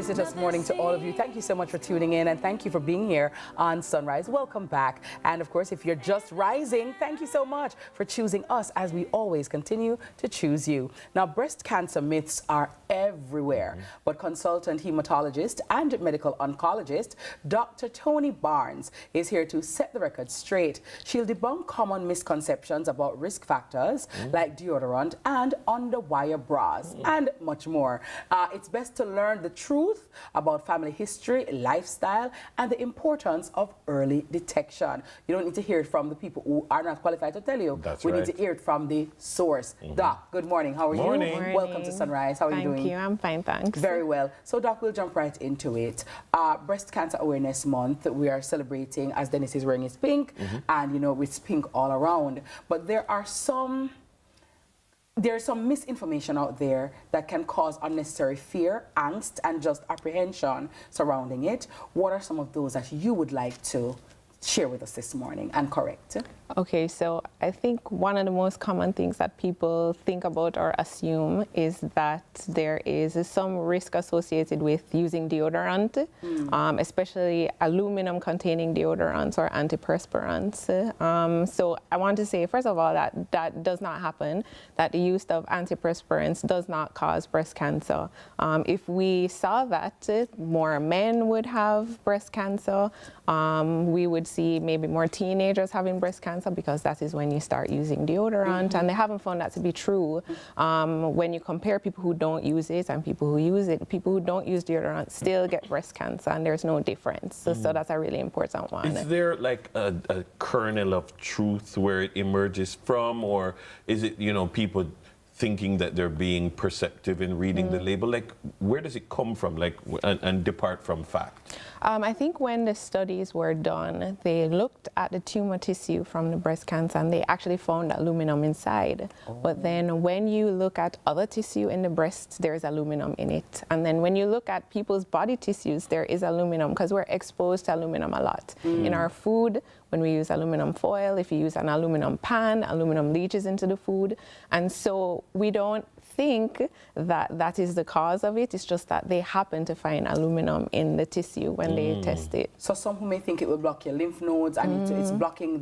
This morning to all of you. Thank you so much for tuning in, and thank you for being here on Sunrise. Welcome back. And of course, if you're just rising, thank you so much for choosing us, as we always continue to choose you. Now, breast cancer myths are everywhere, but consultant hematologist and medical oncologist Dr. Tony Barnes is here to set the record straight. She'll debunk common misconceptions about risk factors like deodorant and underwire bras and much more. It's best to learn the truth about family history, lifestyle, and the importance of early detection. You don't need to hear it from the people who are not qualified to tell you. That's we right. need to hear it from the source. Doc, good morning. How are you? Morning. Welcome to Sunrise. How are you doing? Thank you. I'm fine, thanks. Very well. So, Doc, we'll jump right into it. Breast Cancer Awareness Month, we are celebrating, as Dennis is wearing his pink, and, you know, it's pink all around. But there's some misinformation out there that can cause unnecessary fear, angst, and just apprehension surrounding it. What are some of those that you would like to share with us this morning and correct? Okay, so I think one of the most common things that people think about or assume is that there is some risk associated with using deodorant, especially aluminum-containing deodorants or antiperspirants. So I want to say, first of all, that does not happen, that the use of antiperspirants does not cause breast cancer. If we saw that, more men would have breast cancer. We would see maybe more teenagers having breast cancer because that is when you start using deodorant, and they haven't found that to be true. When you compare people who don't use it and people who use it, people who don't use deodorant still get breast cancer, and there's no difference. So that's a really important one. Is there like a kernel of truth where it emerges from, or is it, you know, people thinking that they're being perceptive in reading the label? Like, where does it come from, like, and depart from fact? I think when the studies were done, they looked at the tumor tissue from the breast cancer and they actually found aluminum inside. But then when you look at other tissue in the breast, there's aluminum in it. And then when you look at people's body tissues, there is aluminum because we're exposed to aluminum a lot. In our food, when we use aluminum foil, if you use an aluminum pan, aluminum leaches into the food. And so we don't think that that is the cause of it. It's just that they happen to find aluminum in the tissue when they test it. So some who may think it will block your lymph nodes and it's blocking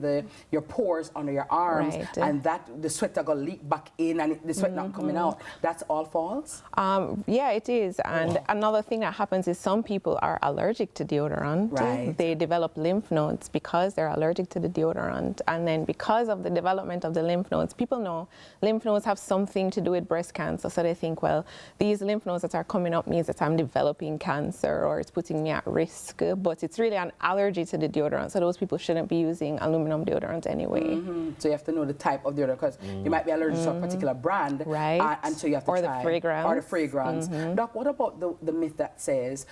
your pores under your arms, and that the sweat are going to leak back in and the sweat not coming out. That's all false? Yeah, it is. And another thing that happens is some people are allergic to deodorant. They develop lymph nodes because they're allergic to the deodorant. And then because of the development of the lymph nodes, people know lymph nodes have something to do with breast cancer. So they think, well, these lymph nodes that are coming up means that I'm developing cancer or it's putting me at risk. But it's really an allergy to the deodorant. So those people shouldn't be using aluminum deodorant anyway. So you have to know the type of deodorant because you might be allergic to a particular brand. And so you have to try. Or the fragrance. Doc, what about the myth that says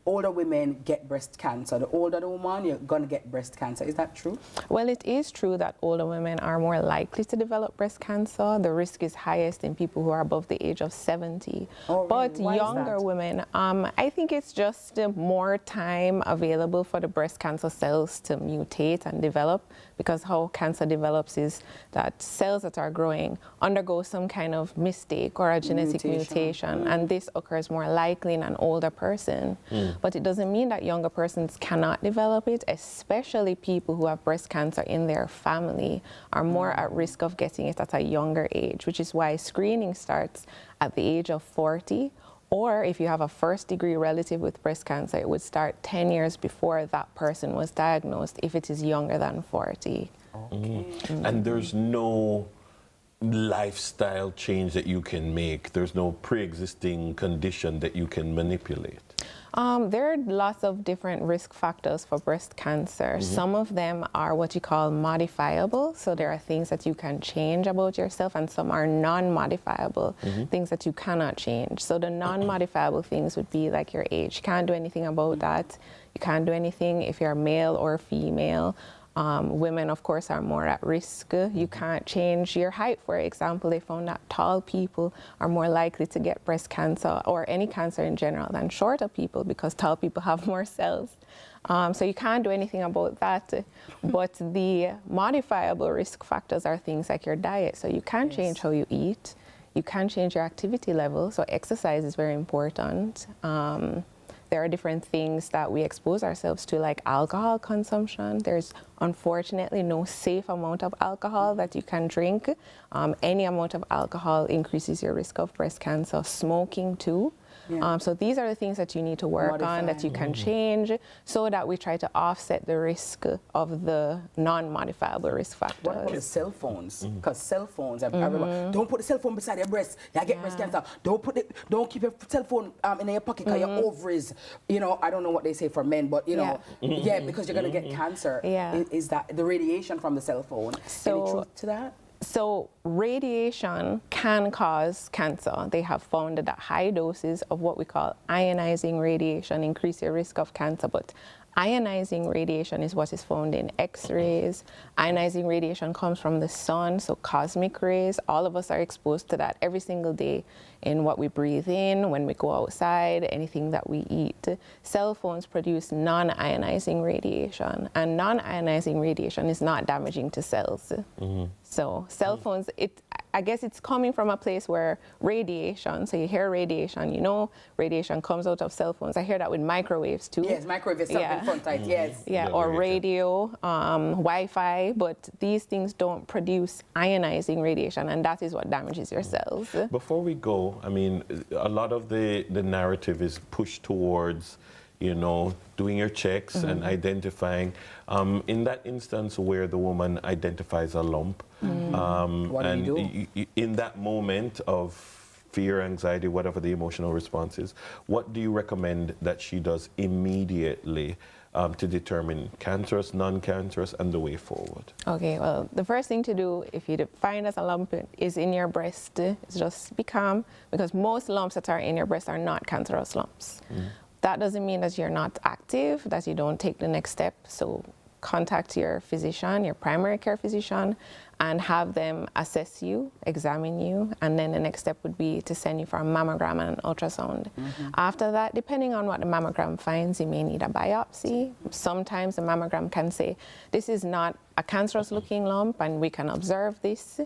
older women get breast cancer? The older the woman, you're going to get breast cancer. Is that true? Well, it is true that older women are more likely to develop breast cancer. The risk is highest in people who are above the age of 70. But younger women, I think it's just more time available for the breast cancer cells to mutate and develop, because how cancer develops is that cells that are growing undergo some kind of mistake or a genetic mutation, and this occurs more likely in an older person. But it doesn't mean that younger persons cannot develop it, especially people who have breast cancer in their family are more at risk of getting it at a younger age, which is why screening starts at the age of 40, or if you have a first-degree relative with breast cancer, it would start 10 years before that person was diagnosed if it is younger than 40. And there's no lifestyle change that you can make? There's no pre-existing condition that you can manipulate? There are lots of different risk factors for breast cancer. Some of them are what you call modifiable. So there are things that you can change about yourself, and some are non-modifiable, things that you cannot change. So the non-modifiable things would be like your age. You can't do anything about that. You can't do anything if you're male or female. Women, of course, are more at risk. You can't change your height, for example. They found that tall people are more likely to get breast cancer or any cancer in general than shorter people, because tall people have more cells. So you can't do anything about that. But the modifiable risk factors are things like your diet. So you can change how you eat. You can change your activity level. So exercise is very important. There are different things that we expose ourselves to, like alcohol consumption. There's unfortunately no safe amount of alcohol that you can drink. Any amount of alcohol increases your risk of breast cancer. Smoking too. So these are the things that you need to work on, that you can change, so that we try to offset the risk of the non-modifiable risk factors. What about the cell phones? Because cell phones, don't put the cell phone beside your breast. You get breast cancer. Don't keep your cell phone in your pocket because your ovaries. You know, I don't know what they say for men, but you know, because you're gonna get cancer. Is that the radiation from the cell phone? Any truth to that? So radiation can cause cancer. They have found that high doses of what we call ionizing radiation increase your risk of cancer, but ionizing radiation is what is found in X-rays. Ionizing radiation comes from the sun, so cosmic rays. All of us are exposed to that every single day in what we breathe in, when we go outside, anything that we eat. Cell phones produce non-ionizing radiation, and non-ionizing radiation is not damaging to cells. So cell phones, I guess it's coming from a place where radiation, so you hear radiation, you know radiation comes out of cell phones. I hear that with microwaves too. Yes, microwave is in front, right? Yes. Yeah, or radio, Wi-Fi, but these things don't produce ionizing radiation, and that is what damages your cells. Before we go, I mean, a lot of the narrative is pushed towards, you know, doing your checks and identifying. In that instance where the woman identifies a lump, what do you do? In that moment of fear, anxiety, whatever the emotional response is, what do you recommend that she does immediately to determine cancerous, non-cancerous, and the way forward? Okay, well, the first thing to do if you find that a lump is in your breast is just be calm, because most lumps that are in your breast are not cancerous lumps. That doesn't mean that you're not active, that you don't take the next step. So contact your physician, your primary care physician, and have them assess you, examine you, and then the next step would be to send you for a mammogram and an ultrasound. After that, depending on what the mammogram finds, you may need a biopsy. Sometimes the mammogram can say, this is not a cancerous looking lump and we can observe this.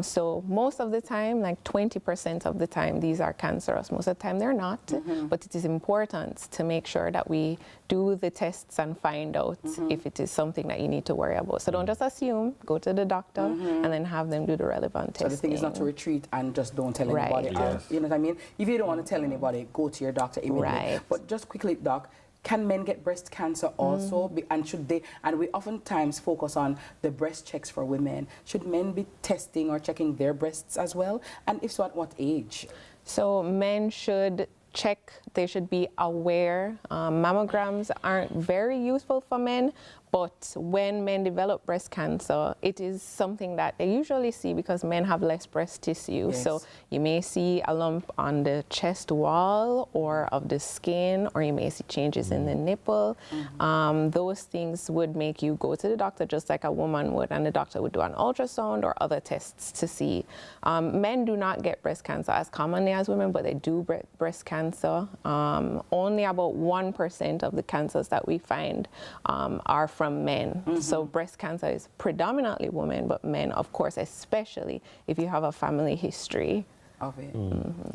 So most of the time, like 20% of the time, these are cancerous. Most of the time they're not, but it is important to make sure that we do the tests and find out if it is something that you need to worry about. So don't just assume, go to the doctor and then have them do the relevant testing. So the thing is not to retreat and just don't tell anybody. You know what I mean? If you don't want to tell anybody, go to your doctor immediately. But just quickly, Doc, can men get breast cancer also? And should they, and we oftentimes focus on the breast checks for women. Should men be testing or checking their breasts as well? And if so, at what age? So men should check, they should be aware. Mammograms aren't very useful for men, but when men develop breast cancer, it is something that they usually see because men have less breast tissue. So you may see a lump on the chest wall or of the skin, or you may see changes in the nipple. Those things would make you go to the doctor just like a woman would, and the doctor would do an ultrasound or other tests to see. Men do not get breast cancer as commonly as women, but they do breast cancer. Only about 1% of the cancers that we find are from men. So breast cancer is predominantly women, but men, of course, especially if you have a family history of it.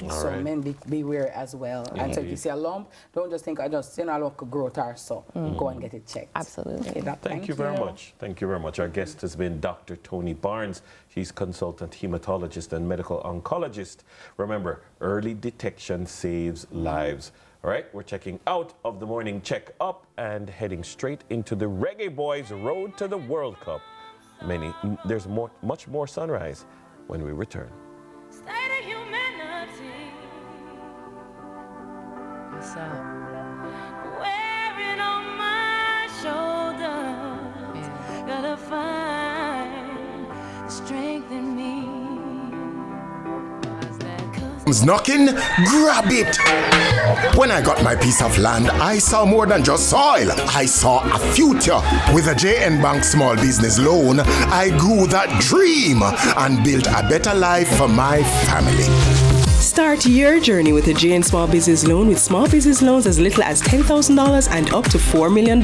So men beware as well. And so if you see a lump, don't just think, I just, you know, a lump could grow or so. Go and get it checked. Absolutely. Okay, Thank you very much. Thank you very much. Our guest has been Dr. Tony Barnes. She's consultant hematologist and medical oncologist. Remember, early detection saves lives. All right, we're checking out of the morning check up and heading straight into the Reggae Boys' road to the World Cup. There's much more sunrise when we return. What's up? Wearing on my shoulders, gotta find the strength in me. Knocking, grab it. When I got my piece of land, I saw more than just soil. I saw a future. With a JN Bank small business loan, I grew that dream and built a better life for my family. Start your journey with a JN Small Business Loan with small business loans as little as $10,000 and up to $4 million.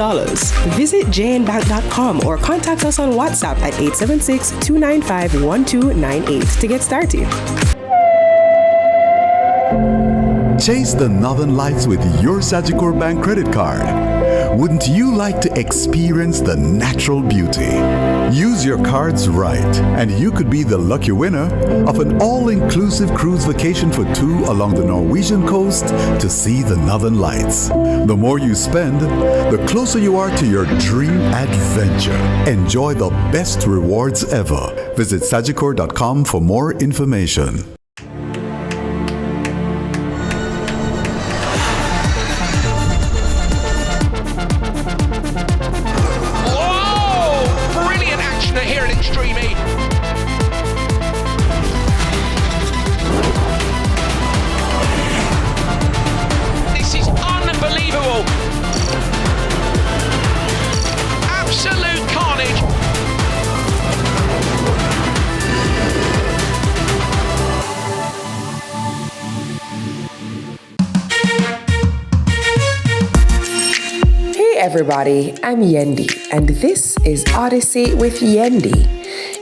Visit jnbank.com or contact us on WhatsApp at 876-295-1298 to get started. Chase the Northern Lights with your Sagicor Bank credit card. Wouldn't you like to experience the natural beauty? Use your cards right, and you could be the lucky winner of an all-inclusive cruise vacation for two along the Norwegian coast to see the Northern Lights. The more you spend, the closer you are to your dream adventure. Enjoy the best rewards ever. Visit sagicor.com for more information. everybody, I'm Yendi, and this is Odyssey with Yendi.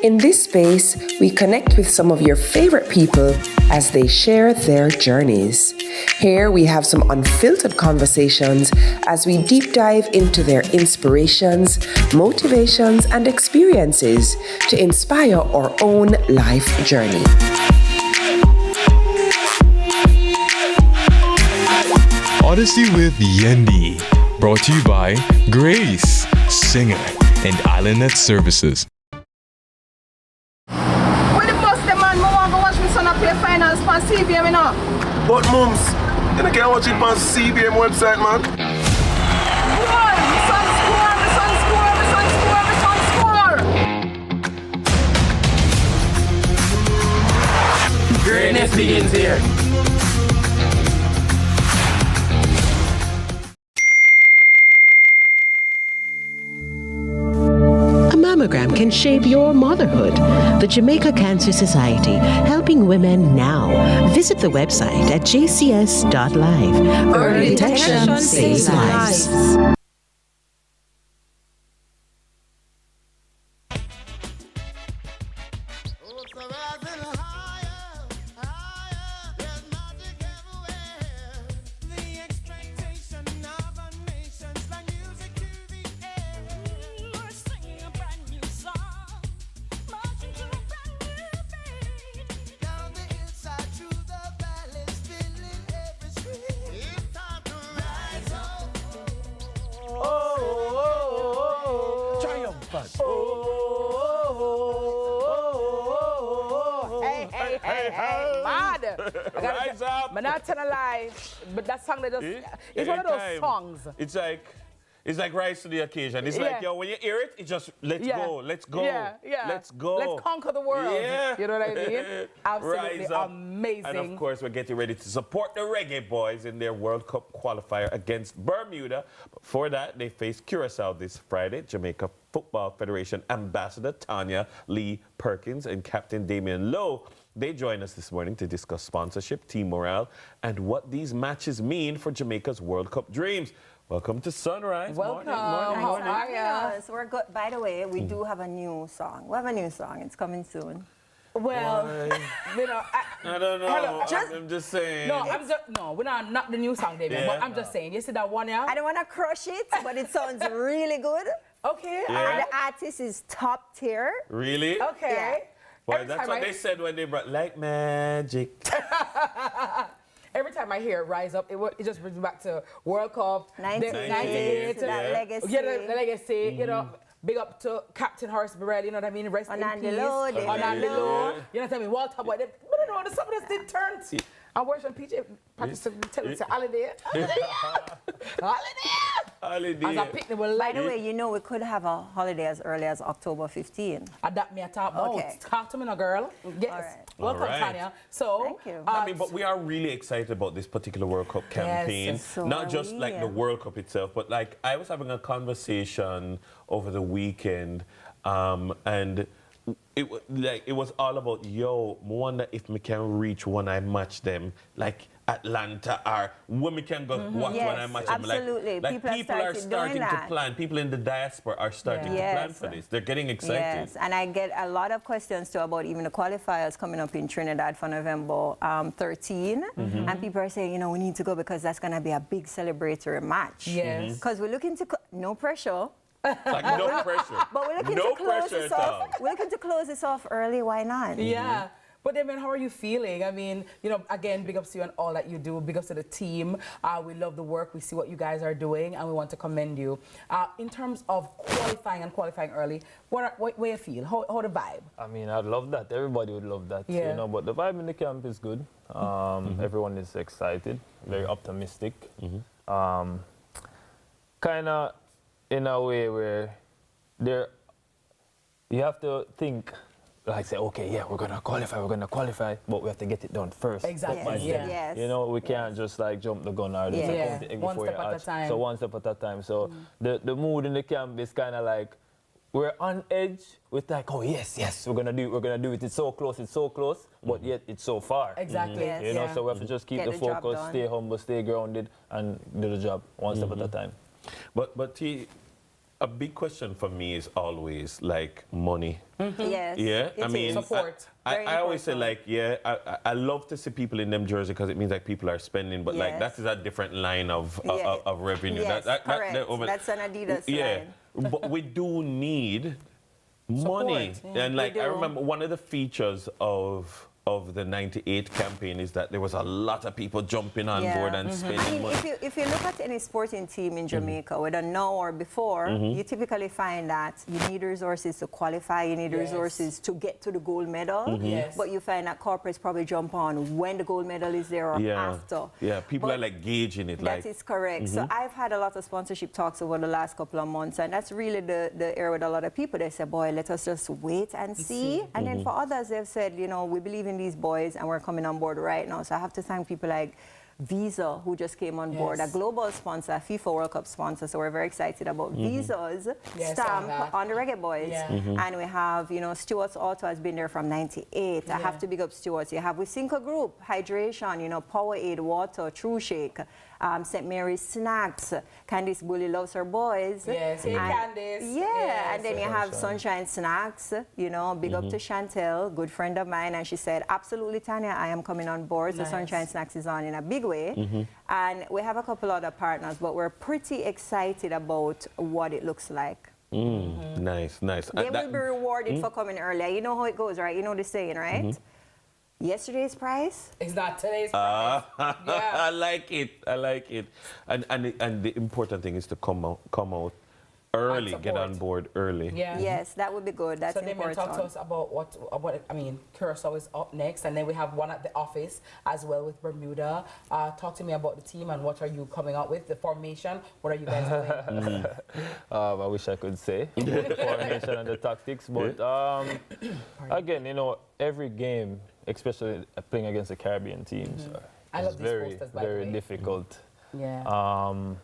In this space, we connect with some of your favorite people as they share their journeys. Here we have some unfiltered conversations as we deep dive into their inspirations, motivations, and experiences to inspire our own life journey. Odyssey with Yendi, brought to you by Grace, Singer, and Islandnet Services. Play finals on CVM, you know. But mums, you can't watch it on CVM website, man. Greatness begins here. A mammogram can shape your motherhood. The Jamaica Cancer Society, helping women now. Visit the website at jcs.live. Early detection saves lives. Rise up! I'm not telling a lie, but that song that just, it's one of those songs. It's like rise to the occasion. It's like, yo, when you hear it, just let's go, let's go, let's go. Let's conquer the world. Yeah. You know what I mean? Absolutely amazing. And of course, we're getting ready to support the Reggae Boys in their World Cup qualifier against Bermuda. But for that, they face Curacao this Friday. Jamaica Football Federation Ambassador Tanya Lee Perkins and Captain Damian Lowe. They join us this morning to discuss sponsorship, team morale, and what these matches mean for Jamaica's World Cup dreams. Welcome to Sunrise. Welcome. Morning. How are you? We're good. By the way, we do have a new song. We have a new song. It's coming soon. Well, you know, I don't know. Hello, I'm just saying. No, we're not the new song, David. But I'm just saying. You see that one, yeah? I don't want to crush it, but it sounds really good. Okay. And the artist is top tier. Really? Okay. Yeah. Well, that's what they said when they brought like magic. Every time I hear Rise Up, it just brings me back to World Cup, 98, that legacy. Yeah, the legacy, you know. Big up to Captain Horace Burrell, you know what I mean? Rest in peace. On the low. You know what I mean? Walter Boy. But you know, some of us did turn. I'm working PJ, practicing, telling to holiday. Holiday! As a picnic will By the way, you know we could have a holiday as early as October 15. That me I talk about. Okay. Talk to me now, girl. Yes. All right. Welcome, Tanya. So, thank you. I mean, but we are really excited about this particular World Cup campaign. Yes, so not just like the World Cup itself, but like I was having a conversation over the weekend, and it was all about, yo, I wonder if we can reach when I match them, like Atlanta, or when we can go watch when I match them. Absolutely. Like people are starting to plan. People in the diaspora are starting to plan for this. They're getting excited. Yes, and I get a lot of questions too about even the qualifiers coming up in Trinidad for November 13. And people are saying, you know, we need to go because that's going to be a big celebratory match. Yes. Because we're looking to, no pressure. Like no pressure. But we're looking to close this off. We're looking to close this off early. Why not? Yeah. But then, how are you feeling? I mean, you know, again, big ups to you and all that you do. Big ups to the team. We love the work. We see what you guys are doing, and we want to commend you. In terms of qualifying and qualifying early, what you feel? How the vibe? I mean, I'd love that. Everybody would love that. You know, but the vibe in the camp is good. Everyone is excited, very optimistic. Kind of in a way where you have to think. Like say, okay, yeah, we're gonna qualify, but we have to get it done first. Exactly. Yes. You know, we can't just like jump the gun or one step at a time. So one step at a time. So the mood in the camp is kind of like we're on edge with like, oh yes, we're gonna do it. It's so close, but yet it's so far. Exactly. You know, so we have to just keep the focus, stay humble, stay grounded, and do the job one step at a time. But a big question for me is always like money. Yes. Yeah, I mean, support. I always say like, yeah, I love to see people in them jersey because it means like people are spending, but like that is a different line of revenue. Yes, correct. That's an Adidas line. But we do need money, and like I remember one of the features of the 98 campaign is that there was a lot of people jumping on board and spending money. If you look at any sporting team in Jamaica, whether now or before, you typically find that you need resources to qualify, you need resources to get to the gold medal, but you find that corporates probably jump on when the gold medal is there or after. Yeah, people are like gauging it. That is correct. So I've had a lot of sponsorship talks over the last couple of months, and that's really the area with a lot of people. They say, boy, let us just wait and see. And then for others, they've said, you know, we believe in these boys and we're coming on board right now. So I have to thank people like Visa, who just came on board, a global sponsor, a FIFA World Cup sponsor. So we're very excited about Visa's stamp on the Reggae Boys. And we have, you know, Stewart's Auto has been there from 98. I have to big up Stewart's. You have Wysinco Group, hydration, you know, Powerade, water, True Shake, St. Mary's Snacks. Candice Bully loves her boys. Yes, hey Candice. Yeah, yes. And then you have Sunshine Snacks, you know, big up to Chantel, good friend of mine, and she said, absolutely, Tanya, I am coming on board. So Sunshine Snacks is on in a big way. And we have a couple other partners, but we're pretty excited about what it looks like. Nice, nice. They will be rewarded for coming earlier. You know how it goes, right? You know the saying, right? Yesterday's price is not today's price. I like it. I like it. And the important thing is to come out early, get on board early. Yeah. Yes, that would be good. That's important. So talk to us about what I mean, Curacao is up next, and then we have one at the office as well with Bermuda. Talk to me about the team and what are you coming out with, the formation, what are you guys doing? I wish I could say the formation and the tactics, but again, you know, every game, especially playing against the Caribbean teams, is very, very difficult. Yeah.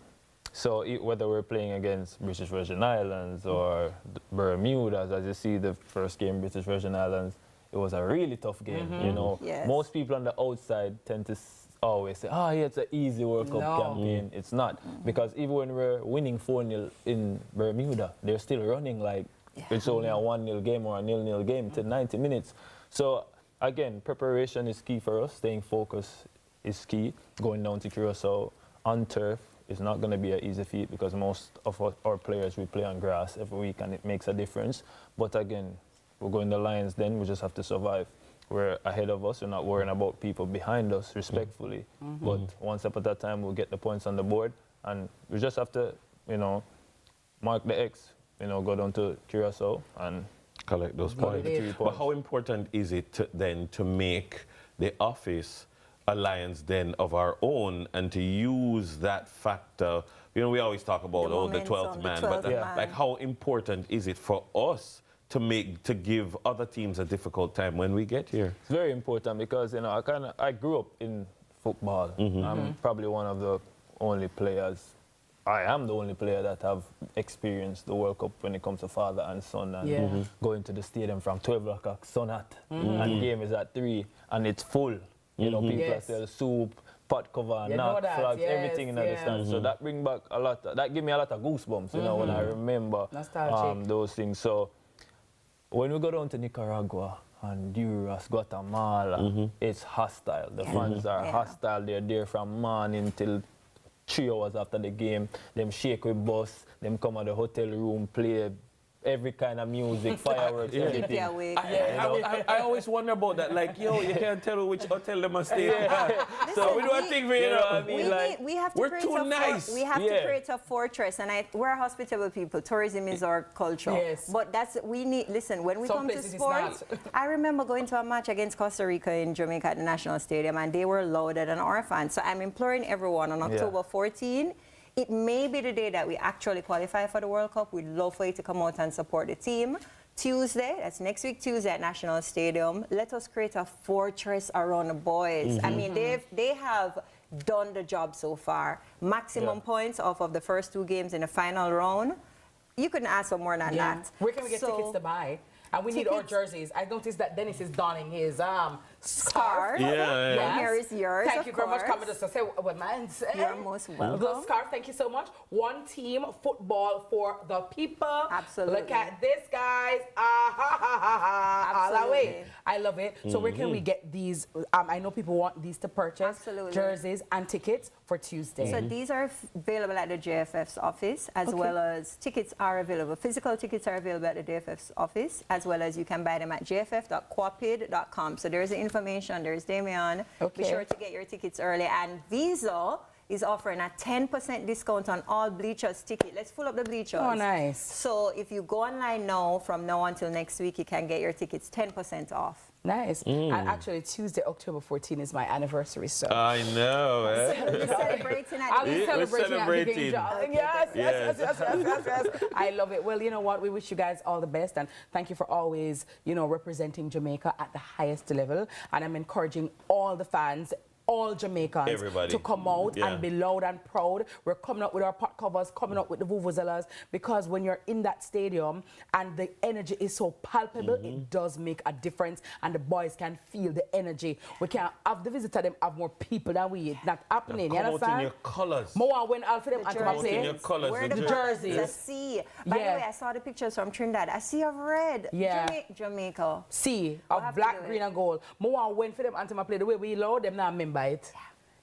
So whether we're playing against British Virgin Islands or Bermuda, as you see the first game, British Virgin Islands, it was a really tough game. You know, most people on the outside tend to always say, oh, yeah, it's an easy World Cup campaign. It's not. Because even when we're winning 4-0 in Bermuda, they're still running like it's only a 1-0 game or a 0-0 game to 90 minutes. So again, preparation is key for us. Staying focused is key. Going down to Curacao on turf is not going to be an easy feat because most of our players, we play on grass every week and it makes a difference. But again, we're going the Lions then, we just have to survive. We're ahead of us, we're not worrying about people behind us, respectfully. But one step at a time, we'll get the points on the board and we just have to, you know, mark the X, you know, go down to Curacao and collect those points. But how important is it then to make the office alliance then of our own and to use that factor? You know, we always talk about the 12th man, but like how important is it for us to give other teams a difficult time when we get here? It's very important because, you know, I grew up in football. I'm probably one of the only players. I am the only player that have experienced the World Cup when it comes to father and son and going to the stadium from 12 o'clock sun at and game is at 3 and it's full. You know, people are sell soup, pot cover, nut, flags, everything in the stand. So that bring back a lot. That give me a lot of goosebumps, you know, when I remember those things. So when we go down to Nicaragua, Honduras, Guatemala, it's hostile. The fans are hostile. They're there from morning till 3 hours after the game. Them shake with bus. Them come at the hotel room, play every kind of music, fireworks, everything. I always wonder about that. Like, yo, you can't tell which hotel they must stay at. So we do a thing for you know what I mean? We have to we're too nice. We have to create a fortress, and we're hospitable people. Tourism is our culture. Yes. But we need, listen, when we come to sports, I remember going to a match against Costa Rica in Jamaica at the National Stadium, and they were louder than our fans. So I'm imploring everyone on October 14, it may be the day that we actually qualify for the World Cup. We'd love for you to come out and support the team. Tuesday, that's next week Tuesday at National Stadium. Let us create a fortress around the boys. I mean, they have done the job so far. Maximum points off of the first 2 games in the final round. You couldn't ask for more than that. Where can we get tickets to buy? And we need our jerseys. I noticed that Dennis is donning his scarf. Yeah. Yes. Here is yours. Thank you very much. Come just to say what mine said. You're most welcome. The scarf. Thank you so much. One team, football for the people. Absolutely. Look at this, guys. All the way. I love it. So where can we get these? I know people want these to purchase. Absolutely. Jerseys and tickets for Tuesday. So these are available at the JFF's office, as well as tickets are available. Physical tickets are available at the JFF's office, as well as you can buy them at jff.coapid.com. So there's the information. There's Damian. Be sure to get your tickets early. And Visa is offering a 10% discount on all Bleachers tickets. Let's pull up the Bleachers. Oh, nice. So if you go online now, from now until next week, you can get your tickets 10% off. Nice. And actually, Tuesday, October 14 is my anniversary, so. I know, We're celebrating at I'll be celebrating. Yes. Yes. I love it. Well, you know what? We wish you guys all the best, and thank you for always, representing Jamaica at the highest level. And I'm encouraging all the fans, all Jamaicans, everybody, to come out and be loud and proud. We're coming up with our pot covers, coming up with the vuvuzelas, because when you're in that stadium and the energy is so palpable, it does make a difference, and the boys can feel the energy. We can't have the visitor, them have more people than we. It's not happening. You understand? Come out in your colours. More when Alfred them come out in your colours. Where the jerseys. I see. By the way, I saw the pictures from Trinidad. I see a red. Jamaica. See, of black, green, and gold. More when for them until I play the way we load them now remember it.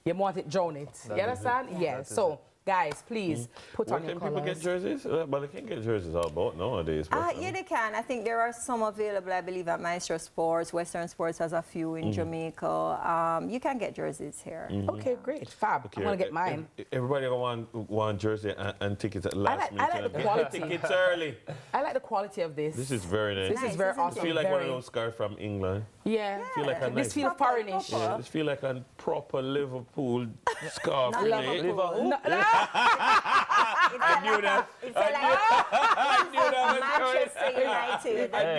You want it, drown it. You understand? Yeah. So, guys, please put on your colours. Can people get jerseys? But they can't get jerseys all about nowadays. Yeah, they can. I think there are some available, I believe, at Maestro Sports. Western Sports has a few in Jamaica. You can get jerseys here. Okay, great. Fab. I'm going to get mine. Everybody want jersey and tickets at last minute. I like the quality. Tickets early. I like the quality of this. This is very nice. This is very awesome. I feel like one of those scarves from England. Yeah. Feel like a this feels foreignish. Yeah, this feel like a proper Liverpool scarf. Not Liverpool. I knew that. I knew that.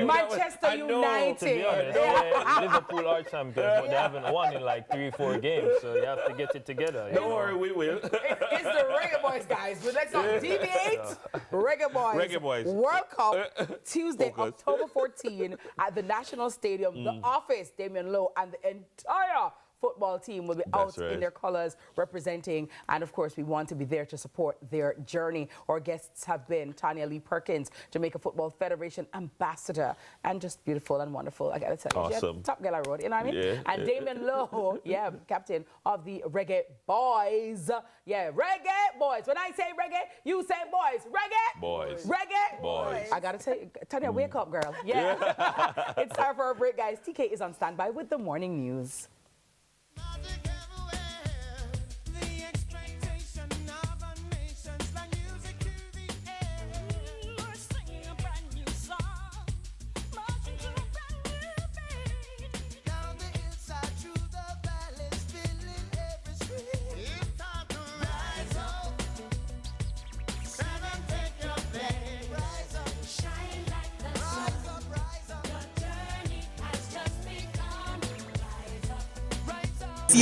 Manchester United. To be honest, Liverpool are champions, but they haven't won in like 3-4 games, so you have to get it together. Don't worry, we will. It's the Reggae Boys, guys. But let's not deviate. Reggae Boys. World Cup, Tuesday, October 14 at the National Stadium. The office, Damian Lowe, and the entire football team will be out in their colours representing, and of course we want to be there to support their journey. Our guests have been Tanya Lee Perkins, Jamaica Football Federation ambassador, and just beautiful and wonderful. I gotta tell you, awesome. Top girl I wrote, you know what I mean? Yeah. And Damian Lowe, captain of the Reggae Boys. Yeah, Reggae Boys. When I say reggae, you say boys. Reggae Boys. Reggae Boys. I gotta tell you, Tanya, wake up, girl. Yeah. It's time for a break, guys. TK is on standby with the morning news.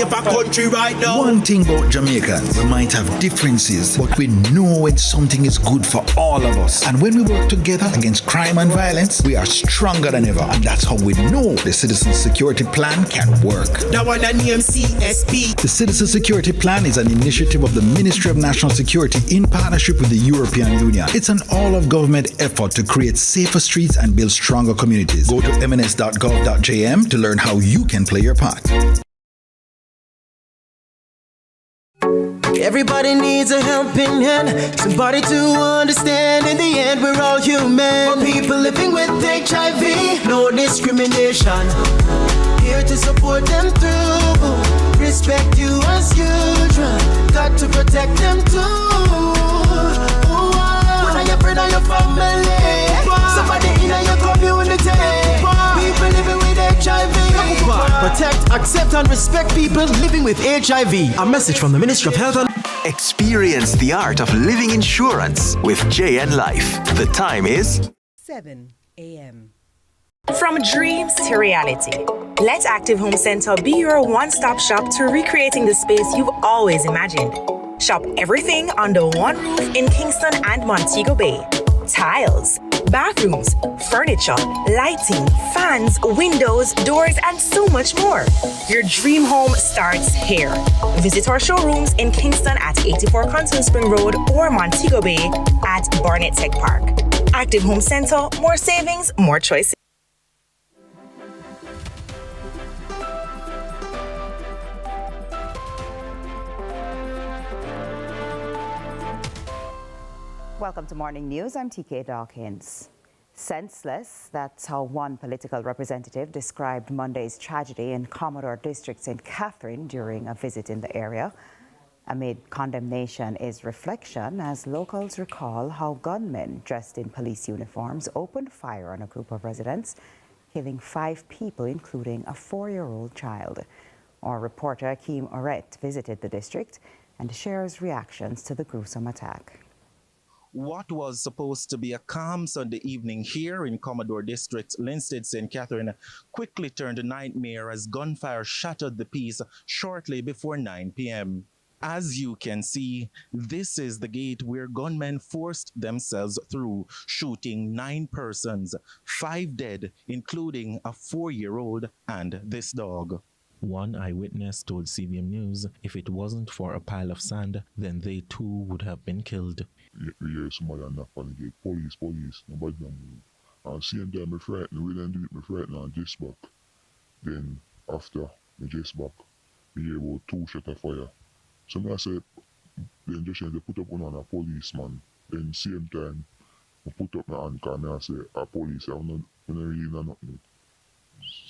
Of our country right now. One thing about Jamaicans, we might have differences, but we know when something is good for all of us. And when we work together against crime and violence, we are stronger than ever. And that's how we know the Citizen Security Plan can work. That one and CSP. The Citizen Security Plan is an initiative of the Ministry of National Security in partnership with the European Union. It's an all-of-government effort to create safer streets and build stronger communities. Go to mns.gov.jm to learn how you can play your part. Everybody needs a helping hand, somebody to understand. In the end, we're all human. For people living with HIV, no discrimination. Here to support them through. Respect you as usual. Got to protect them too. When you're afraid of your family, somebody in your community. People living with HIV. Protect, accept, and respect people living with HIV. A message from the Ministry of Health and Experience the art of living insurance with JN Life. The time is 7 a.m. From dreams to reality, let Active Home Center be your one-stop shop to recreating the space you've always imagined. Shop everything under one roof in Kingston and Montego Bay. Tiles, bathrooms, furniture, lighting, fans, windows, doors, and so much more. Your dream home starts here. Visit our showrooms in Kingston at 84 Constant Spring Road or Montego Bay at Barnett Tech Park. Active Home Center, more savings, more choices. Welcome to Morning News. I'm TK Dawkins. Senseless, that's how one political representative described Monday's tragedy in Commodore District St. Catherine during a visit in the area. Amid condemnation is reflection as locals recall how gunmen dressed in police uniforms opened fire on a group of residents, killing 5 people, including a 4-year-old child. Our reporter Akeem Oret visited the district and shares reactions to the gruesome attack. What was supposed to be a calm Sunday evening here in Commodore District, Linstead, St. Catherine, quickly turned a nightmare as gunfire shattered the peace shortly before 9 p.m. As you can see, this is the gate where gunmen forced themselves through, shooting 9 persons, 5 dead, including a 4-year-old and this dog. One eyewitness told CVM News if it wasn't for a pile of sand, then they too would have been killed. Yeah, somebody knock on the gate. Police, nobody don't move. And same time, I frightened. We didn't do it, I frightened and just back. Then, after I just back, we hear about 2 shots of fire. So I said, then just they put up on a policeman. Then same time, I put up my hand and I say, a police, I don't really know nothing.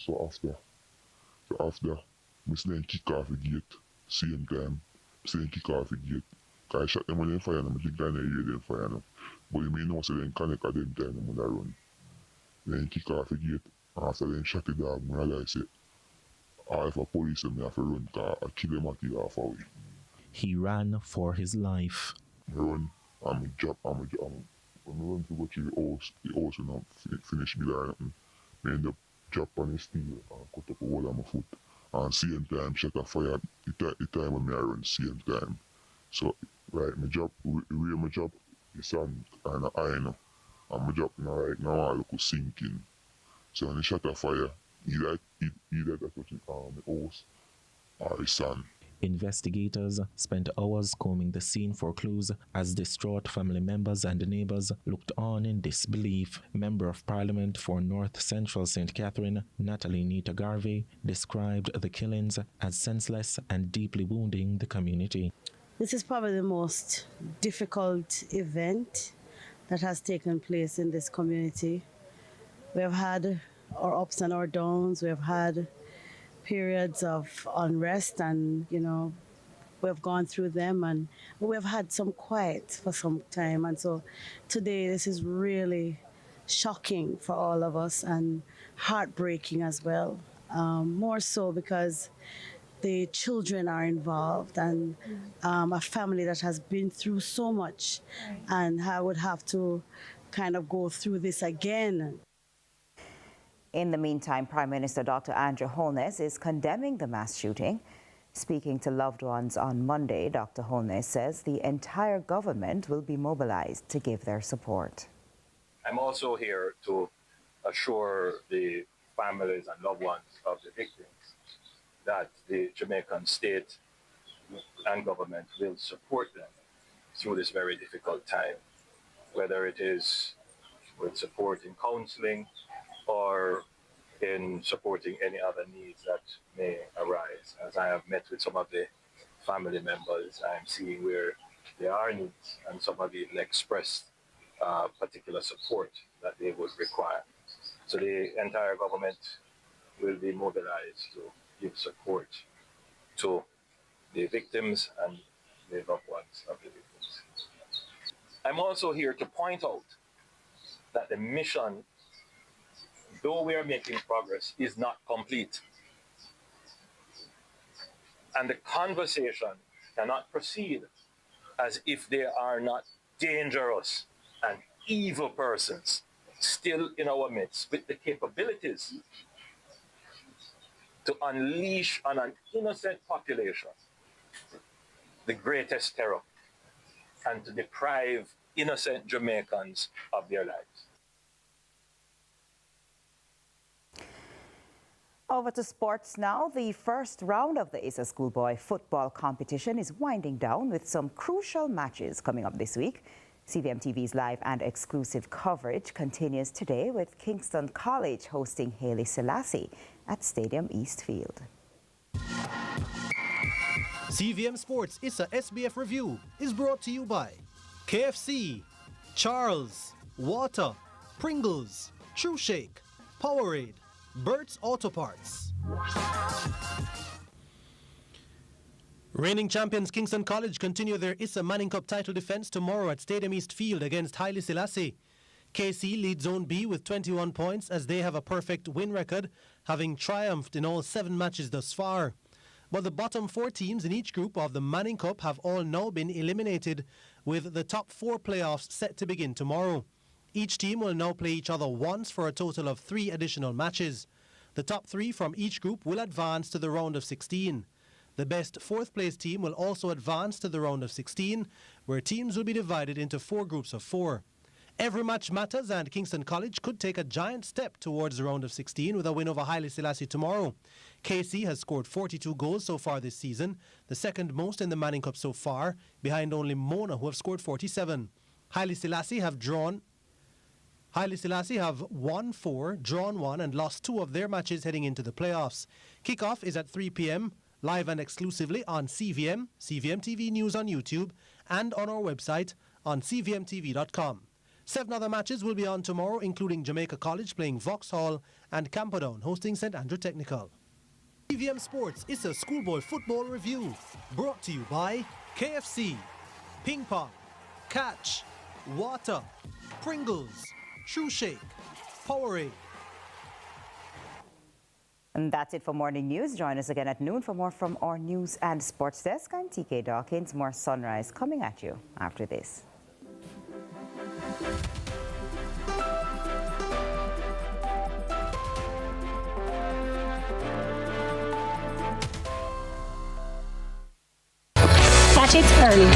So after, I then kick off the gate. Same time, I kick off the gate. I shot them when they fire them, I think I hear them fire them. But you may know so then connect at them time when I run. Then kick off the gate. After then shot the dog, when I guy say, if a police them, I have to run, because I kill them and kill half away. He ran for his life. I run, I'm when I run to go to the house and I finish me there, I end up drop on the steel and cut up a hole on my foot. And same time, shot a fire, the time when I run, same time. So, right, my job, where my job is on and iron. And my job now, right now, I look sinking. So when I shot a fire, either that touching my house or the sun. Investigators spent hours combing the scene for clues as distraught family members and neighbors looked on in disbelief. Member of Parliament for North Central St. Catherine, Natalie Nita Garvey, described the killings as senseless and deeply wounding the community. This is probably the most difficult event that has taken place in this community. We have had our ups and our downs. We have had periods of unrest and, we have gone through them and we have had some quiet for some time. And so today this is really shocking for all of us and heartbreaking as well. More so because the children are involved and a family that has been through so much and I would have to kind of go through this again. In the meantime, Prime Minister Dr. Andrew Holness is condemning the mass shooting. Speaking to loved ones on Monday, Dr. Holness says the entire government will be mobilized to give their support. I'm also here to assure the families and loved ones of the victims that the Jamaican state and government will support them through this very difficult time, whether it is with support in counseling or in supporting any other needs that may arise. As I have met with some of the family members, I'm seeing where there are needs and some have even expressed particular support that they would require. So the entire government will be mobilized to give support to the victims and the loved ones of the victims. I'm also here to point out that the mission, though we are making progress, is not complete. And the conversation cannot proceed as if there are not dangerous and evil persons still in our midst with the capabilities to unleash on an innocent population the greatest terror and to deprive innocent Jamaicans of their lives. Over to sports now. The first round of the ISA Schoolboy football competition is winding down with some crucial matches coming up this week. CVM TV's live and exclusive coverage continues today with Kingston College hosting Haile Selassie at Stadium East Field. CVM Sports ISA SBF Review is brought to you by KFC, Charles, Water, Pringles, True Shake, Powerade, Burt's Auto Parts. Reigning champions Kingston College continue their ISA Manning Cup title defense tomorrow at Stadium East Field against Haile Selassie. KC leads Zone B with 21 points as they have a perfect win record, having triumphed in all 7 matches thus far. But the bottom 4 teams in each group of the Manning Cup have all now been eliminated, with the top 4 playoffs set to begin tomorrow. Each team will now play each other once for a total of 3 additional matches. The top 3 from each group will advance to the round of 16. The best 4th place team will also advance to the round of 16, where teams will be divided into 4 groups of 4. Every match matters, and Kingston College could take a giant step towards the round of 16 with a win over Haile Selassie tomorrow. KC has scored 42 goals so far this season, the second most in the Manning Cup so far, behind only Mona, who have scored 47. Haile Selassie have won 4, drawn 1, and lost 2 of their matches heading into the playoffs. Kickoff is at 3 p.m., live and exclusively on CVM, CVM TV News on YouTube, and on our website on cvmtv.com. 7 other matches will be on tomorrow, including Jamaica College playing Vauxhall and Camperdown hosting St. Andrew Technical. CVM Sports is a schoolboy football review, brought to you by KFC, Ping Pong, Catch, Water, Pringles, True Shake, Powerade. And that's it for morning news. Join us again at noon for more from our news and sports desk. I'm TK Dawkins. More Sunrise coming at you after this. Catch it early.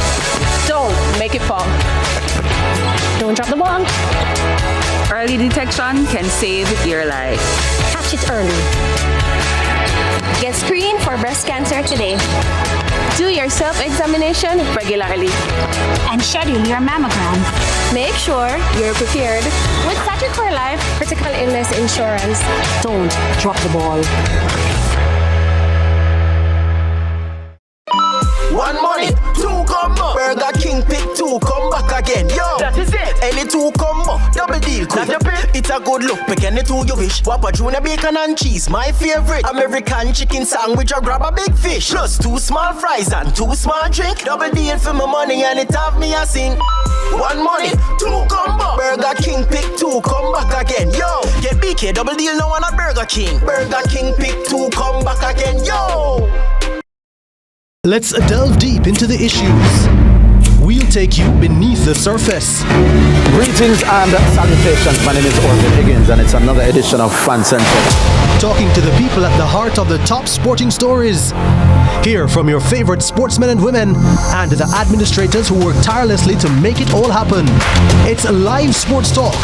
Don't make it fall. Don't drop the ball. Early detection can save your life. Catch it early. Get screened for breast cancer today. Do your self-examination regularly. And schedule your mammogram. Make sure you're prepared with Statutory Life Critical Illness Insurance. Don't drop the ball. One money, 2 combo. Burger King pick 2, come back again. Yo, that is it. Any 2 combo, double deal quick. It's a good look, pick any 2 you wish. Whopper, Junior, bacon and cheese, my favorite. American chicken sandwich, or grab a big fish. Plus 2 small fries and 2 small drink. Double deal for my money and it have me a sing. One money, 2 combo. Burger King pick 2, come back again. Yo, get BK double deal now on a Burger King. Burger King pick 2, come back again. Yo. Let's delve deep into the issues. We'll take you beneath the surface. Greetings and salutations. My name is Orville Higgins and it's another edition of Fan Central. Talking to the people at the heart of the top sporting stories. Hear from your favorite sportsmen and women and the administrators who work tirelessly to make it all happen. It's live sports talk.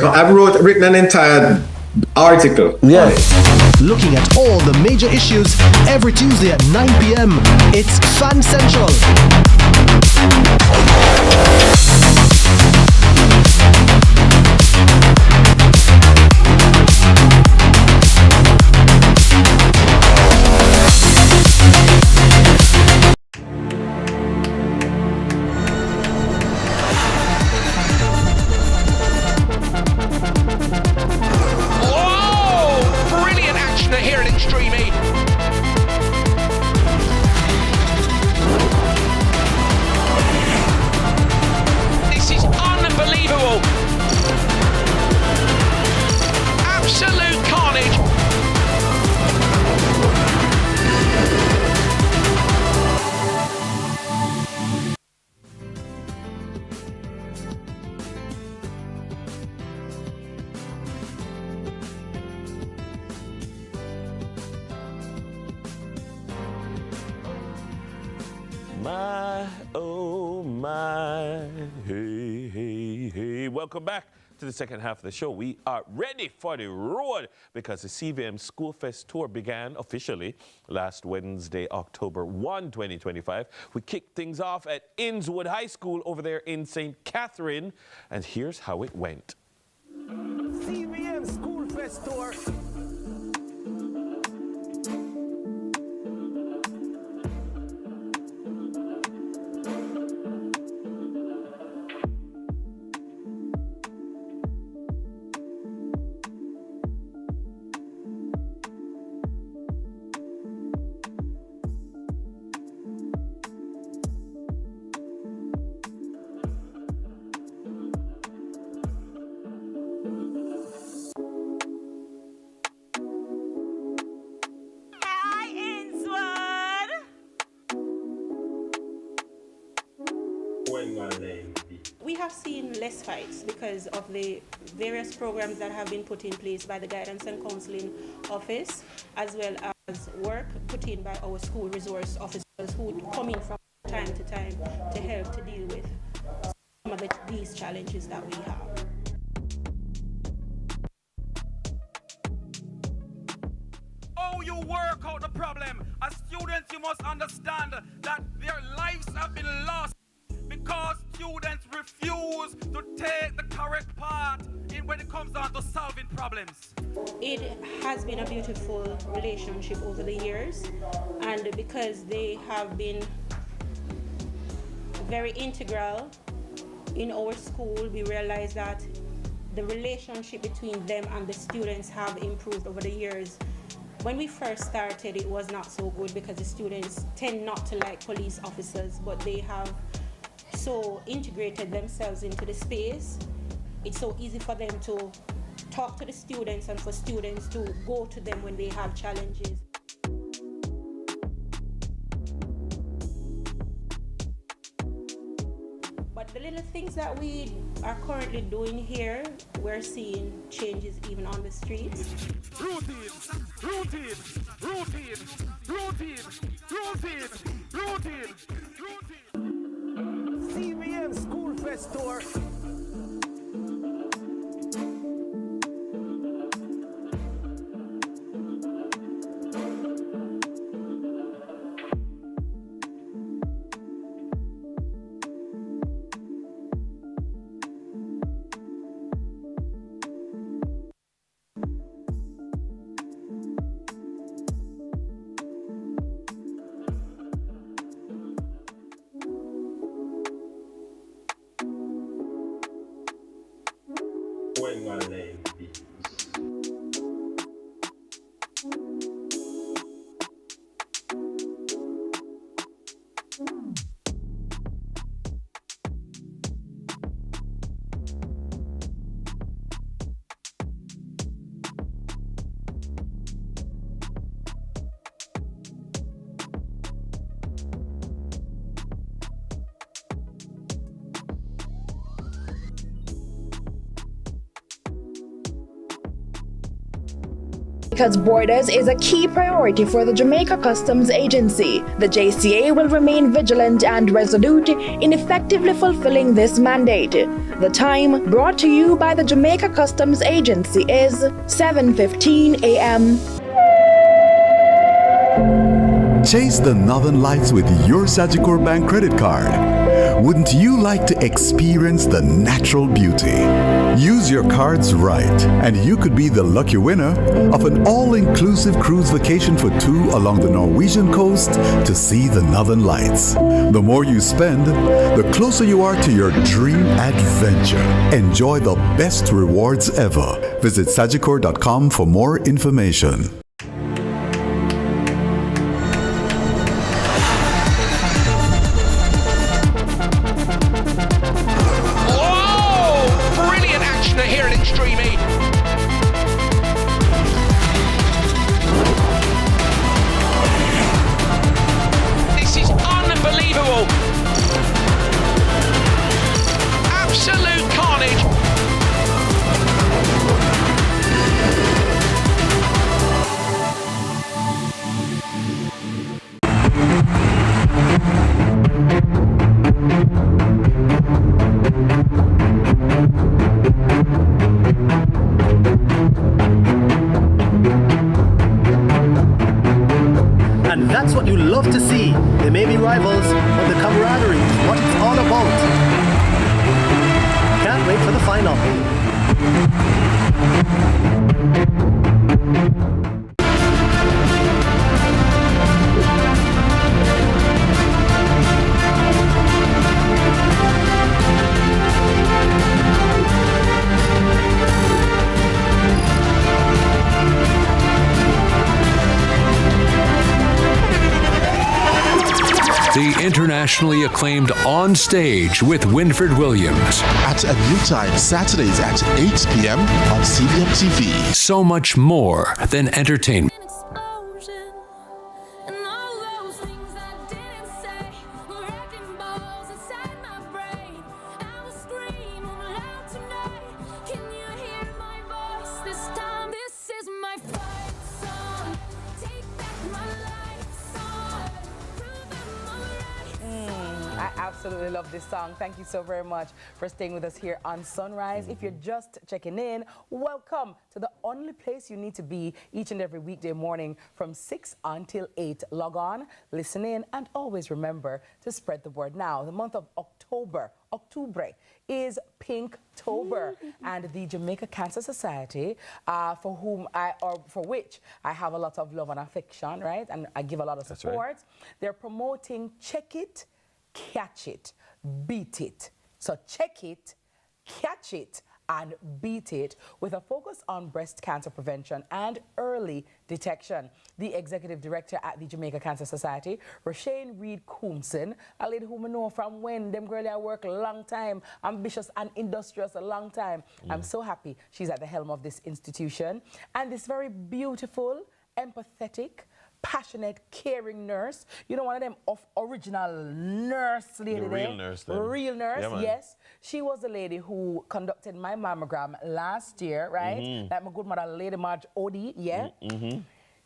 I've written an entire article. Yeah. Looking at all the major issues every Tuesday at 9 p.m. It's Fan Central. Here at Extreme E. This is unbelievable. Absolute carnage. My, oh my, hey, hey, hey. Welcome back to to the second half of the show. We are ready for the road because the CVM School Fest Tour began officially last Wednesday, October 1, 2025. We kicked things off at Innswood High School over there in St. Catherine, and here's how it went. CVM School Fest Tour. We have seen less fights because of the various programs that have been put in place by the Guidance and Counseling Office, as well as work put in by our school resource officers who come in from time to time to help to deal with some of these challenges that we have. Oh, you work out the problem. As students, you must understand that their lives have been lost because students refuse to take the correct part when it comes down to solving problems. It has been a beautiful relationship over the years, and because they have been very integral in our school, we realize that the relationship between them and the students have improved over the years. When we first started, it was not so good because the students tend not to like police officers, but they have so integrated themselves into the space. It's so easy for them to talk to the students and for students to go to them when they have challenges. But the little things that we are currently doing here, we're seeing changes even on the streets. Routine, routine, routine, routine, routine, routine, routine. CVM School Fest Tour. Because borders is a key priority for the Jamaica Customs Agency, the JCA will remain vigilant and resolute in effectively fulfilling this mandate. The time brought to you by the Jamaica Customs Agency is 7:15 a.m. Chase the Northern Lights with your Sagicor Bank credit card. Wouldn't you like to experience the natural beauty? Use your cards right, and you could be the lucky winner of an all-inclusive cruise vacation for two along the Norwegian coast to see the Northern Lights. The more you spend, the closer you are to your dream adventure. Enjoy the best rewards ever. Visit Sagicor.com for more information. love to see. They may be rivals, but the camaraderie is what it's all about. Can't wait for the final. The internationally acclaimed On Stage with Winford Williams. At a new time, Saturdays at 8 p.m. on CVM TV. So much more than entertainment. Absolutely love this song. Thank you so very much for staying with us here on Sunrise. If you're just checking in, welcome to the only place you need to be each and every weekday morning from 6 until 8. Log on, listen in, and always remember to spread the word. Now, the month of October is Pinktober, and the Jamaica Cancer Society, for which I have a lot of love and affection, right? And I give a lot of support. Right. They're promoting Check It, Catch It, Beat It. So check it, catch it, and beat it with a focus on breast cancer prevention and early detection. The executive director at the Jamaica Cancer Society, Roshane Reed-Coomson, a lady whom I know from when them girl I work a long time, ambitious and industrious a long time. I'm so happy she's at the helm of this institution. And this very beautiful, empathetic, passionate, caring nurse. You know, one of them original nurse lady. The real nurse then. Real nurse, yeah, yes. She was the lady who conducted my mammogram last year, right? Like my good mother, Lady Marge Odie, yeah?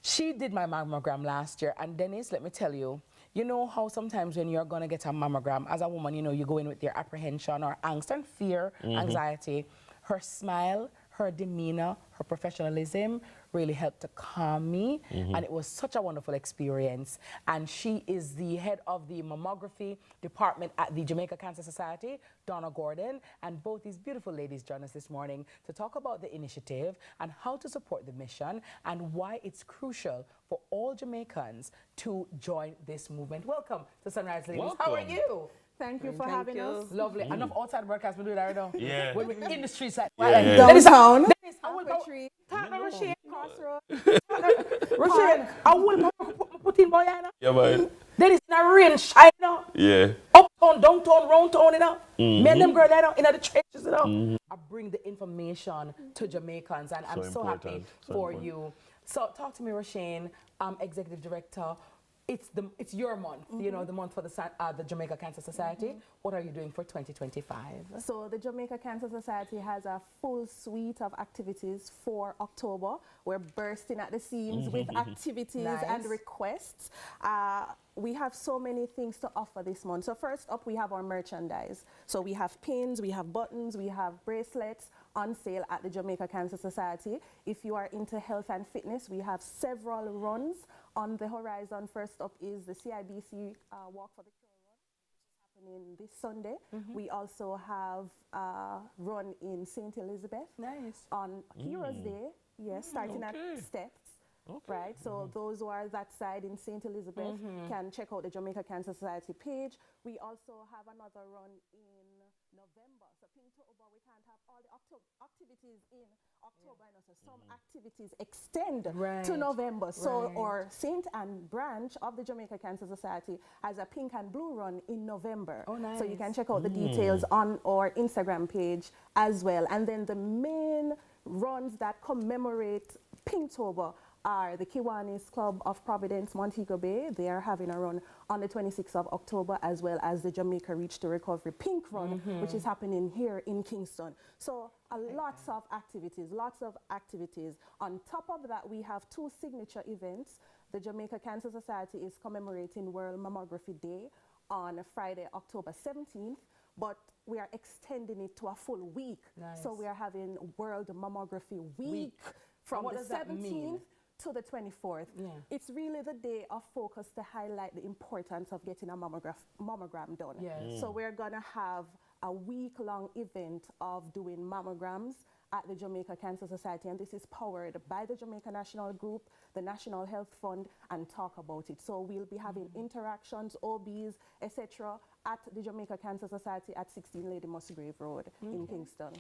She did my mammogram last year. And Dennis, let me tell you, you know how sometimes when you're going to get a mammogram, as a woman, you know, you go in with your apprehension or angst and fear, anxiety. Her smile, her demeanor, her professionalism really helped to calm me, and it was such a wonderful experience. And she is the head of the mammography department at the Jamaica Cancer Society, Donna Gordon, and both these beautiful ladies join us this morning to talk about the initiative and how to support the mission and why it's crucial for all Jamaicans to join this movement. Welcome to Sunrise, ladies. Welcome. How are you? Thank you for having us. Lovely. Enough outside broadcast, we do that right now. Yeah. When we're in the streets like downtown. Roshane. Roshane, I will put in boy, you know? Yeah, man. Then it's in a rain, shine, you know? Yeah. Uptown, downtown, round town, you know? Me and them girls, you know, in the trenches, you know? I bring the information to Jamaicans, and I'm so happy for you. So talk to me, Roshane, Executive Director. It's your month, you know, the month for the Jamaica Cancer Society. What are you doing for 2025? So the Jamaica Cancer Society has a full suite of activities for October. We're bursting at the seams with activities and requests. We have so many things to offer this month. So first up, we have our merchandise. So we have pins, we have buttons, we have bracelets on sale at the Jamaica Cancer Society. If you are into health and fitness, we have several runs on the horizon. First up is the CIBC Walk for the Cure Run, which is happening this Sunday. We also have a run in St. Elizabeth on Heroes Day, starting at Steps. Right, so those who are that side in St. Elizabeth can check out the Jamaica Cancer Society page. We also have another run in November. So Pinktober, we can't have all the activities in October. So some activities extend to November. So our St. Anne branch of the Jamaica Cancer Society has a pink and blue run in November. So you can check out the details on our Instagram page as well. And then the main runs that commemorate Pinktober are the Kiwanis Club of Providence, Montego Bay. They are having a run on the 26th of October, as well as the Jamaica Reach to Recovery Pink Run, which is happening here in Kingston. So lots of activities. On top of that, we have two signature events. The Jamaica Cancer Society is commemorating World Mammography Day on Friday, October 17th. But we are extending it to a full week. So we are having World Mammography Week from the 17th to the 24th. It's really the day of focus to highlight the importance of getting a mammogram done. So we're gonna have a week-long event of doing mammograms at the Jamaica Cancer Society, and this is powered by the Jamaica National Group, the National Health Fund, and Talk About It. So we'll be having interactions, OBs, etc. at the Jamaica Cancer Society at 16 Lady Musgrave Road in Kingston.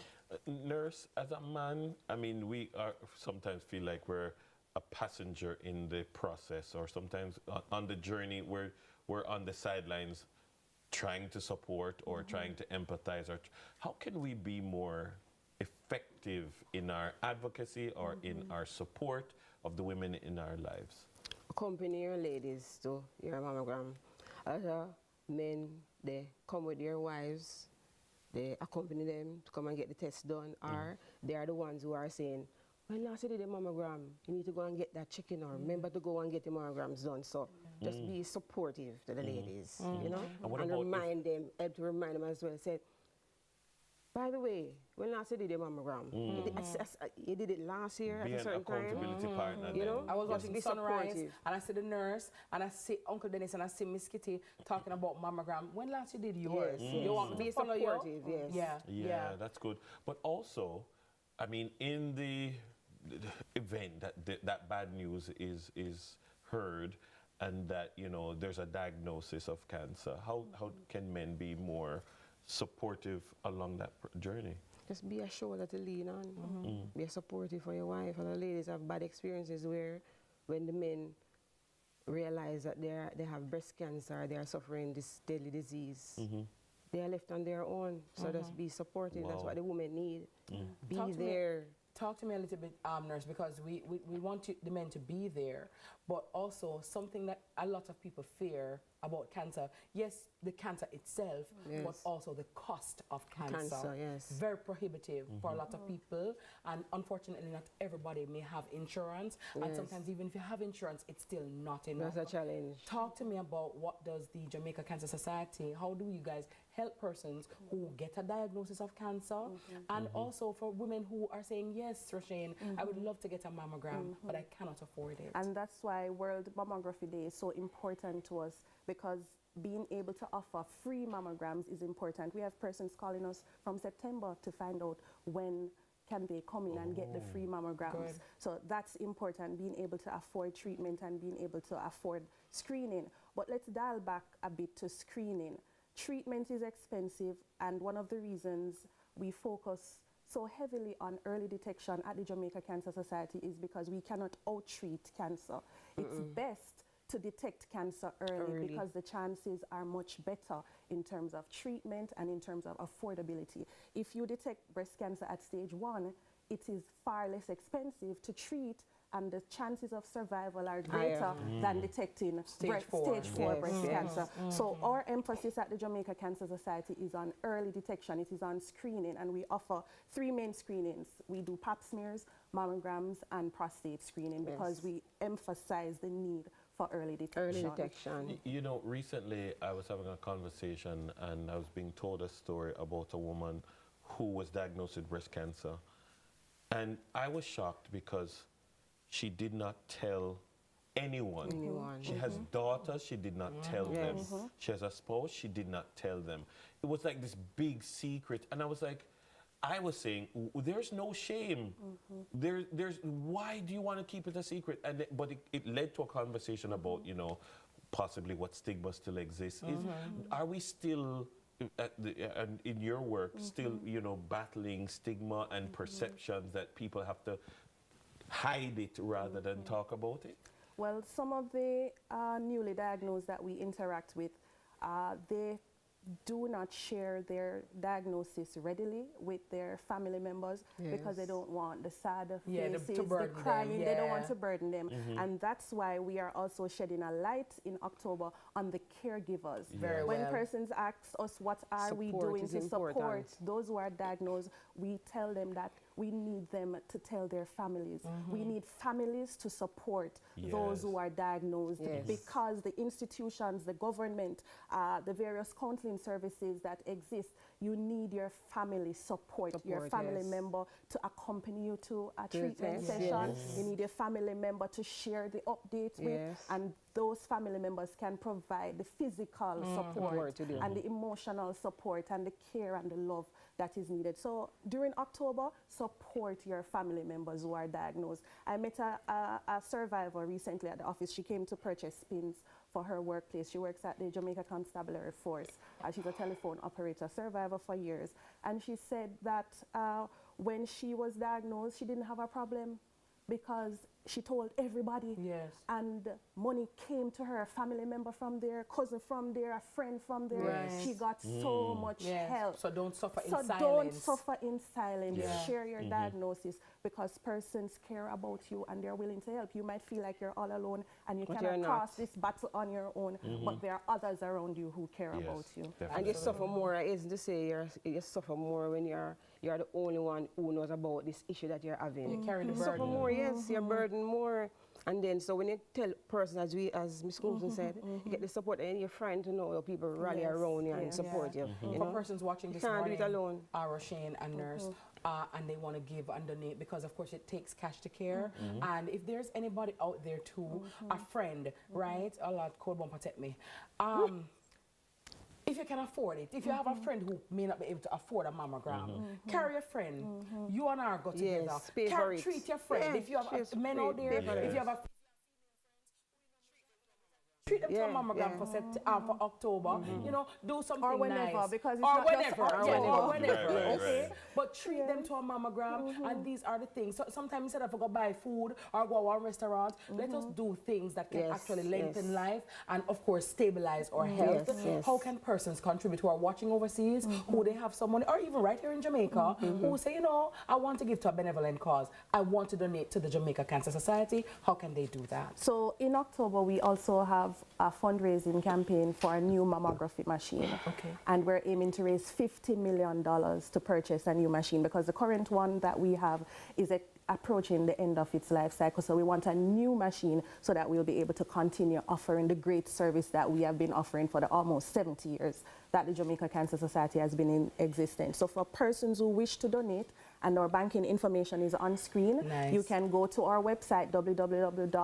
Nurse, as a man, I mean, we are sometimes feel like we're a passenger in the process, or sometimes on the journey we're on the sidelines trying to support or trying to empathize. Or how can we be more effective in our advocacy or in our support of the women in our lives? Accompany your ladies to your mammogram. Other men, they come with their wives, they accompany them to come and get the test done, or they are the ones who are saying, when last you did the mammogram, you need to go and get that checking, or remember to go and get the mammograms done. So just be supportive to the ladies, you know, and remind them, help to remind them as well. Say, by the way, when last you did the mammogram, you did it last year at a certain accountability partner. You know, I was watching Sunrise, supportive. and I see the nurse, and I see Uncle Dennis, and I see Miss Kitty talking about mammogram. When last you did yours? You want me to follow you? Yes. Yeah, that's good. But also, I mean, in the event that that bad news is heard, and that, you know, there's a diagnosis of cancer, how can men be more supportive along that journey? Just be a shoulder to lean on. Be a supportive for your wife. And the ladies have bad experiences where when the men realize that they have breast cancer, they are suffering this deadly disease, they are left on their own. So just be supportive. That's what the women need. Be there. Talk to me a little bit, nurse, because we want the men to be there, but also something that a lot of people fear about cancer. Yes, the cancer itself, but also the cost of cancer. Very prohibitive for a lot of people, and unfortunately not everybody may have insurance, and sometimes even if you have insurance, it's still not enough. That's a challenge. Talk to me about what does the Jamaica Cancer Society, how do you guys help persons who get a diagnosis of cancer, and also for women who are saying, yes, Roshane, I would love to get a mammogram, but I cannot afford it. And that's why World Mammography Day is so important to us, because being able to offer free mammograms is important. We have persons calling us from September to find out when can they come in and get the free mammograms. So that's important, being able to afford treatment and being able to afford screening. But let's dial back a bit to screening. Treatment is expensive, and one of the reasons we focus so heavily on early detection at the Jamaica Cancer Society is because we cannot out-treat cancer. It's best to detect cancer early because the chances are much better in terms of treatment and in terms of affordability. If you detect breast cancer at stage 1, it is far less expensive to treat, and the chances of survival are greater than detecting stage 4 breast cancer. So our emphasis at the Jamaica Cancer Society is on early detection. It is on screening, and we offer 3 main screenings. We do pap smears, mammograms, and prostate screening because we emphasize the need for early detection. You know, recently I was having a conversation and I was being told a story about a woman who was diagnosed with breast cancer. And I was shocked because she did not tell anyone. She has daughters, she did not tell them. She has a spouse, she did not tell them. It was like this big secret. And I was saying, there's no shame. There's why do you want to keep it a secret? But it led to a conversation about, you know, possibly what stigma still exists. Are we still, in your work, still, you know, battling stigma and perceptions that people have to hide it rather than talk about it? Well, some of the newly diagnosed that we interact with, they do not share their diagnosis readily with their family members because they don't want the sad faces, the crying, they don't want to burden them. And that's why we are also shedding a light in October on the caregivers. When persons ask us what are we doing to support those who are diagnosed, we tell them that we need them to tell their families. We need families to support those who are diagnosed because the institutions, the government, the various counseling services that exist you need your family support your family member to accompany you to a treatment session. You need your family member to share the updates with, and those family members can provide the physical support and the emotional support and the care and the love that is needed. So during October, support your family members who are diagnosed. I met a survivor recently at the office. She came to purchase pins for her workplace. She works at the Jamaica Constabulary Force. She's a telephone operator, survivor for years. And she said that when she was diagnosed, she didn't have a problem because she told everybody. And money came to her, a family member from there, cousin from there, a friend from there. She got so much help. So don't suffer in silence. So don't suffer in silence. Share your diagnosis, because persons care about you and they're willing to help. You might feel like you're all alone and you cannot cross this battle on your own, but there are others around you who care about you. Definitely. And you suffer more, isn't to say you suffer more when you're the only one who knows about this issue that you're having. You carry the burden. Suffer more, you're burdened more. And then, so when you tell persons, as Ms. Coulson said, you get the support, and you're trying to know your people rally around you and support you. You For know? persons watching this can't morning, do it alone. Roshane and Nurse, and they want to give and donate, because of course it takes cash to care. And if there's anybody out there too, a friend, right? Oh Lord, cold won't protect me. If you can afford it, if you have a friend who may not be able to afford a mammogram, carry a friend. You and I go together. Pay for it. Treat your friend. If you have men out there, if you have a treat them to a mammogram for October. You know, do something or whenever, nice. because it's or not whenever, just or whenever. Right. Okay, but treat them to a mammogram, and these are the things. So sometimes instead of go buy food or go to one restaurant, let us do things that can actually lengthen life and, of course, stabilize our health. How can persons contribute who are watching overseas, who they have someone, or even right here in Jamaica, who say, you know, I want to give to a benevolent cause. I want to donate to the Jamaica Cancer Society. How can they do that? So in October, we also have a fundraising campaign for a new mammography machine. And we're aiming to raise $50 million to purchase a new machine, because the current one that we have is approaching the end of its life cycle. So we want a new machine so that we'll be able to continue offering the great service that we have been offering for the almost 70 years that the Jamaica Cancer Society has been in existence. So for persons who wish to donate, and our banking information is on screen, you can go to our website, www.jcs.live,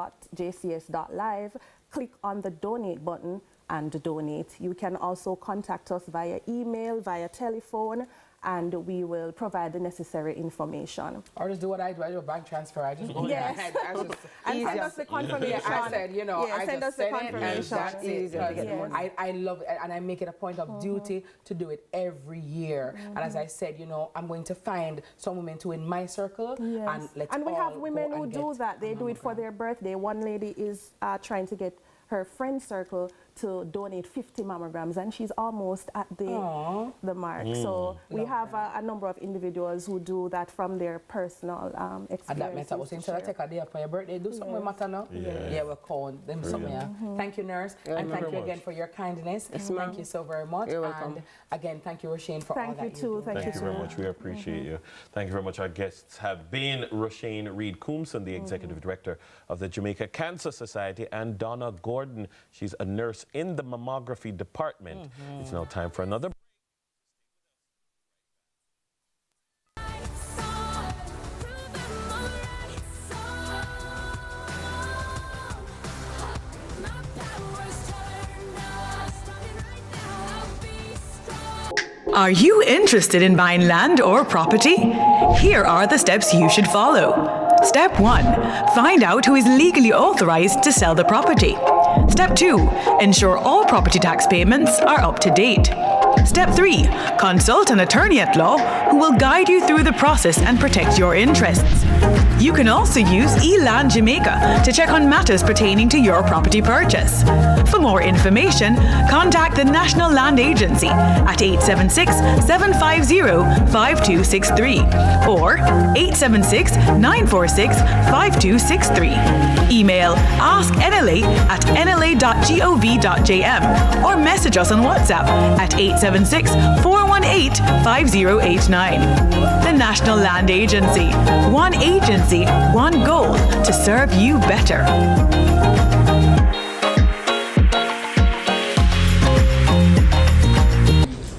click on the donate button and donate. You can also contact us via email, via telephone, and we will provide the necessary information. Or just do what I do. I do a bank transfer. I just go ahead. And send us the confirmation. I said, you know, I send just us the send confirmation. it, and I love it, and I make it a point of duty to do it every year. And as I said, you know, I'm going to find some women too in my circle, and let's And we all have women go who and do get that. They do it for their birthday. One lady is trying to get her friend circle to donate 50 mammograms, and she's almost at the mark. So we have a number of individuals who do that from their personal experience. And that matter was instead of take a day for your birthday, do something with matter now. Yeah, we'll call them somewhere. Thank you, Nurse, and thank you again for your kindness. Thank you so very much. You're welcome. And again, thank you, Roshane, for all that you do. Thank you very much. We appreciate you. Thank you very much. Our guests have been Roshane Reed-Coomson, the Executive Director of the Jamaica Cancer Society, and Donna Gordon. She's a nurse in the mammography department. It's now time for another break. Are you interested in buying land or property? Here are the steps you should follow. Step 1. Find out who is legally authorized to sell the property. Step 2. Ensure all property tax payments are up to date. Step 3. Consult an attorney at law who will guide you through the process and protect your interests. You can also use eLand Jamaica to check on matters pertaining to your property purchase. For more information, contact the National Land Agency at 876-750-5263 or 876-946-5263. Email asknla@nla.gov.jm or message us on WhatsApp at 876-418-5089. The National Land Agency. One agency, one goal, to serve you better.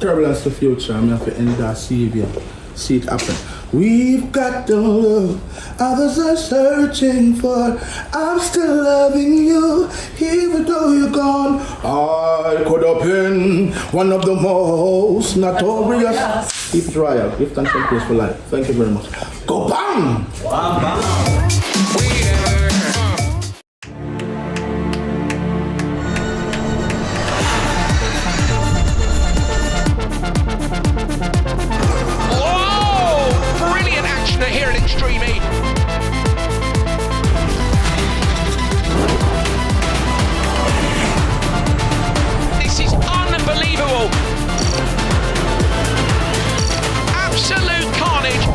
turbulence to future. I'm have to end that CVM. See it happen. We've got the love others are searching for. I'm still loving you, even though you're gone. I could have been one of the most notorious. Keep it royal. Give thanks and praise for life. Thank you very much. Go bang! Bang, bang. Here at Extreme E. This is unbelievable. Absolute carnage.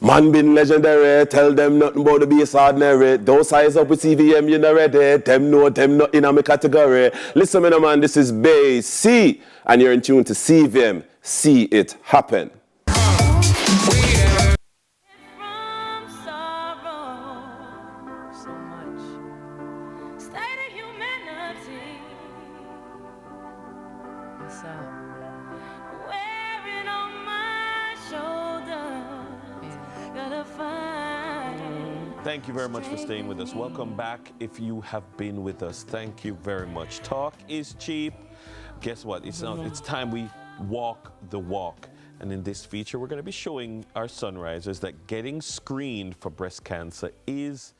Man been legendary, tell them nothing about the base ordinary. Don't size up with CVM, you know ready. Them not in a category. Listen, man, this is Bay C, and you're in tune to CVM. See it happen. Thank you very much for staying with us. Welcome back. If you have been with us, thank you very much. Talk is cheap. Guess what? It's time we walk the walk. And in this feature, we're going to be showing our sunrisers that getting screened for breast cancer is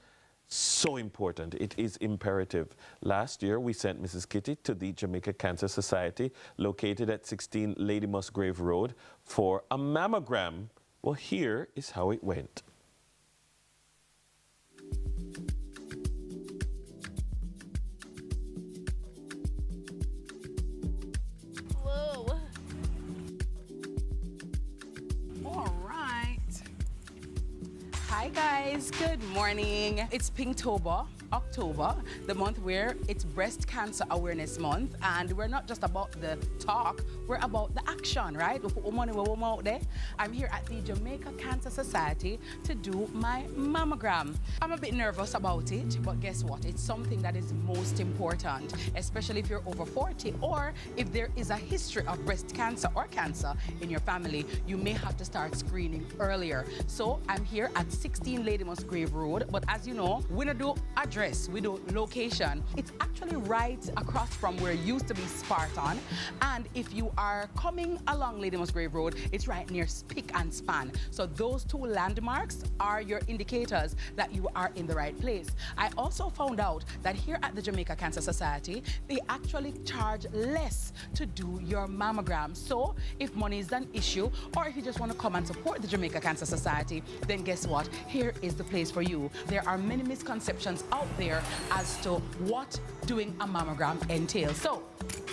so important. It is imperative. Last year, we sent Mrs. Kitty to the Jamaica Cancer Society, located at 16 Lady Musgrave Road, for a mammogram. Well, here is how it went. Hi guys, good morning. It's Pinktober, October, the month where it's Breast Cancer Awareness Month, and we're not just about the talk, we're about the action, right? We put money where we're out there. I'm here at the Jamaica Cancer Society to do my mammogram. I'm a bit nervous about it, but guess what? It's something that is most important, especially if you're over 40 or if there is a history of breast cancer or cancer in your family, you may have to start screening earlier. So I'm here at 16 Lady Musgrave Road, but as you know, we don't do address, we do location. It's actually right across from where it used to be Spartan, and if you are coming along Lady Musgrave Road, it's right near Spick and Span. So those two landmarks are your indicators that you are in the right place. I also found out that here at the Jamaica Cancer Society, they actually charge less to do your mammogram. So if money is an issue, or if you just want to come and support the Jamaica Cancer Society, then guess what? Here is the place for you. There are many misconceptions out there as to what doing a mammogram entails. So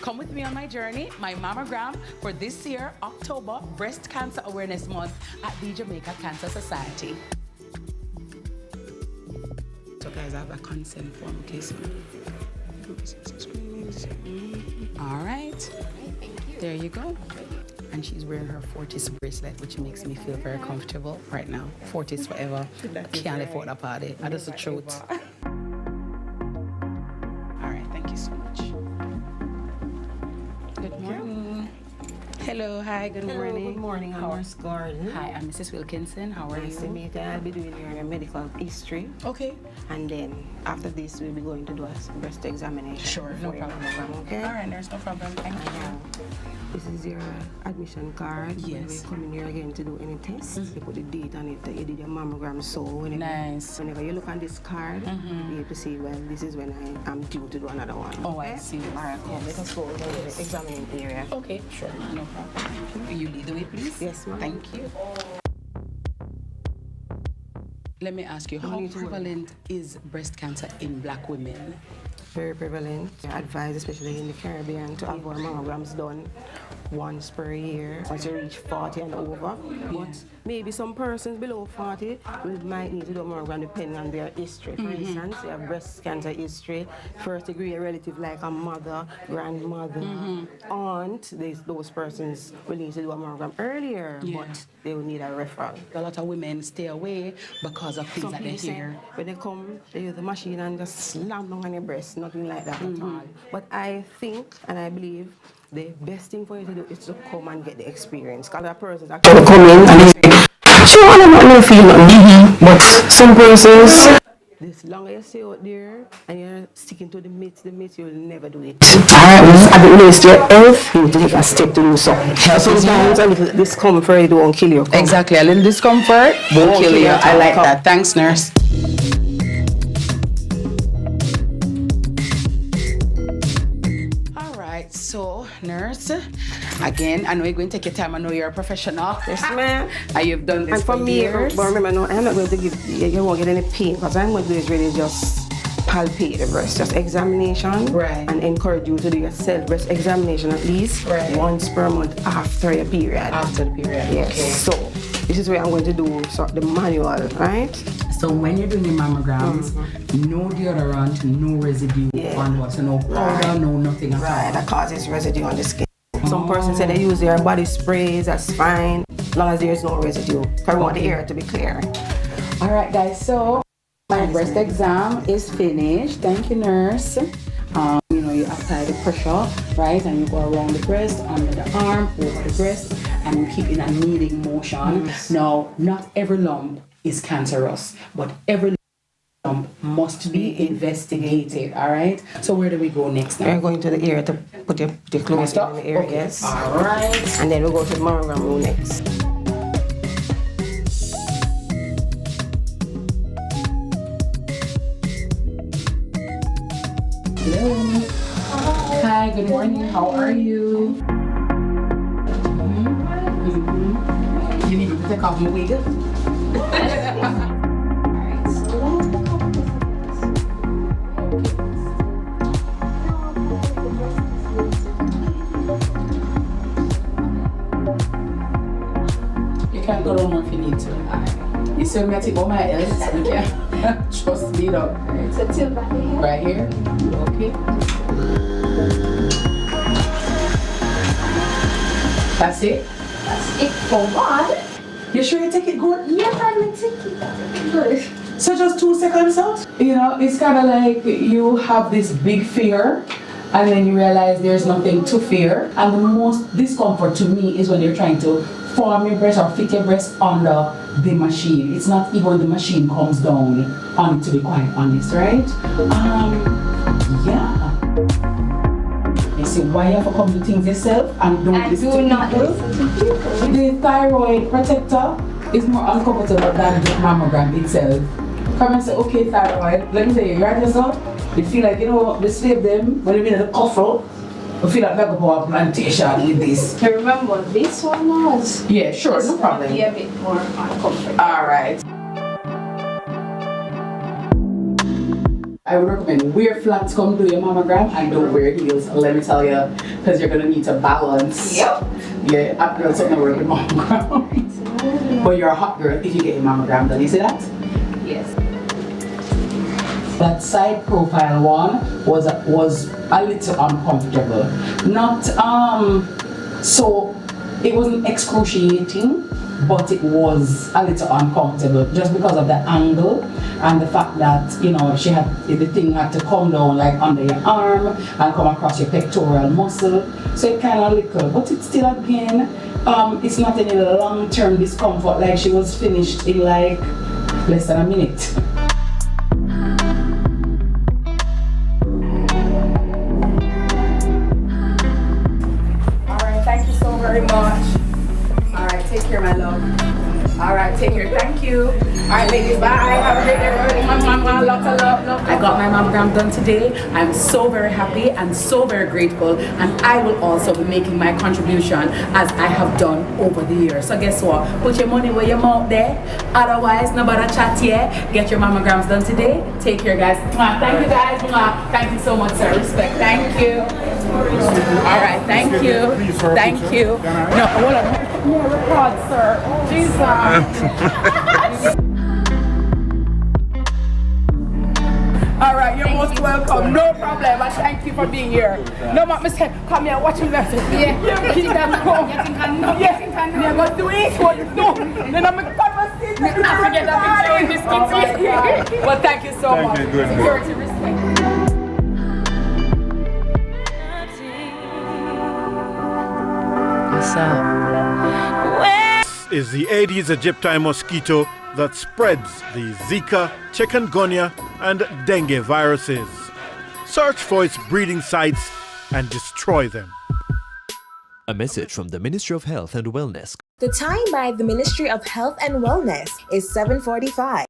come with me on my journey, my mammogram for this year, October, Breast Cancer Awareness Month at the Jamaica Cancer Society. So guys, I have a consent form, okay? So all right, there you go. And she's wearing her 40s bracelet, which makes me feel very comfortable right now. 40s forever. Can't afford a party. I just the truth. All right, thank you so much. Good morning. Hello, hi, good morning. Good morning, I'm Nurse Gordon. Hi, I'm Mrs. Wilkinson. How are you? Nice to meet you. I'll be doing your medical history. Okay. And then after this, we'll be going to do a breast examination. Sure, no problem. Okay? All right, nurse, no problem. Thank you. This is your admission card. Yes. When we come in here again to do any tests, you put the date on it that you did your mammogram. So whenever you look on this card, you'll be able to see, well, this is when I am due to do another one. Oh, I see. All right, come. Let us go over the examining area. Okay, sure. No problem. You lead the way, please. Yes, ma'am. Thank you. Let me ask you, how prevalent is breast cancer in Black women? Very prevalent. I advise, especially in the Caribbean, to have our mammograms done once per year once you reach 40 and over. But maybe some persons below 40 might need to do mammogram depending on their history. For instance, they have breast cancer history, first degree relative like a mother, grandmother, aunt. Those persons will need to do a mammogram earlier, but they will need a referral. A lot of women stay away because of things that they hear. When they come, they use the machine and just slam down on your breast, nothing like that at all. But I think and I believe the best thing for you to do is to come and get the experience. Because that person actually come in and they say, sure, I'm not feel nothing. But some persons, this longer you stay out there and you're sticking to the myths, you'll never do it. Alright, at the least your health, you need to take a step to do something. Sometimes a little discomfort won't kill you. Exactly, a little discomfort won't kill you. I like that. Thanks, nurse. So, nurse, again, I know you're going to take your time. I know you're a professional. Yes, ma'am. And you've done this and for me, years. But remember, no, I'm not going to give you won't get any pain because I'm going to do is really just palpate the breast, just examination, and encourage you to do your self-breast examination at least once per month after your period. After the period, yes. Okay. So this is where I'm going to do the manual, right? So when you're doing the mammograms, no deodorant, no residue on what, so no powder, no nothing at all. Right, that causes residue on the skin. Some persons say they use their body sprays, that's fine, as long as there's no residue. I want the air to be clear. All right, guys, so my breast exam is finished. Thank you, nurse. You know, you apply the pressure, right, and you go around the breast, under the arm, over the breast, and you keep in a kneading motion. Now, not every lump is cancerous, but every lump must be investigated, all right? So where do we go next now? We're going to the ear to put your clothes in the ear, yes. All right. And then we'll go to the mammogram room next. Hello. Hi, good morning. How are you? You need me to take off my wig? You can go home if you need to. You see me take all my health? You can trust me though. Right here? Okay. That's it? That's it for what? You sure you take it good? Yes, I'm taking it good. So just 2 seconds out? You know, it's kind of like you have this big fear and then you realize there's nothing to fear. And the most discomfort to me is when you're trying to form your breast or fit your breast under the machine. It's not even when the machine comes down on it, to be quite honest, right? Yeah. You see why you have to come do things yourself and don't listen to people? The thyroid protector is more uncomfortable than the mammogram itself. Come and say, okay, thyroid, let me tell you, you're at yourself. You feel like, you know, they slave them when they've been in the coffle. You feel like they're going to go plantation with this. You remember this one was? Yeah, sure, no problem. Be a bit more uncomfortable. All right. I would recommend wear flats, come do your mammogram, and don't wear heels. Let me tell you, because you're gonna need to balance. Yep. Yeah, hot girls don't wear the mammogram. But you're a hot girl if you get your mammogram done. You see that? Yes. That side profile one was a little uncomfortable. Not so it wasn't excruciating, but it was a little uncomfortable just because of the angle and the fact that, you know, the thing had to come down like under your arm and come across your pectoral muscle. So it kind of little, but it's still again, it's not any long-term discomfort. Like she was finished in like less than a minute. Very much. All right, take care, my love. All right, take care. Thank you. All right, ladies, bye. Have a great day. Lots of love. I got my mammogram done today. I'm so very happy and so very grateful. And I will also be making my contribution as I have done over the years. So guess what? Put your money where your mouth there. Otherwise, nobody chat here. Get your mammograms done today. Take care, guys. Thank you, guys. Thank you so much, sir. Respect. Thank you. All right, thank you. Thank you. No, hold on. No record, sir. Jesus. All right, you're most welcome. No problem. I thank you for being here. No, ma, me say, come here, watch him there. Yeah, you keep them come. You think I know? Yeah, yeah, but do it. What you do? Then I'm going to conversation. I forget that I'm showing this kid. Well, thank you so much. Thank you. Good. Security, respect. What's up? Is the Aedes aegypti mosquito that spreads the Zika, chikungunya, and dengue viruses. Search for its breeding sites and destroy them. A message from the Ministry of Health and Wellness. The time by the Ministry of Health and Wellness is 7:45.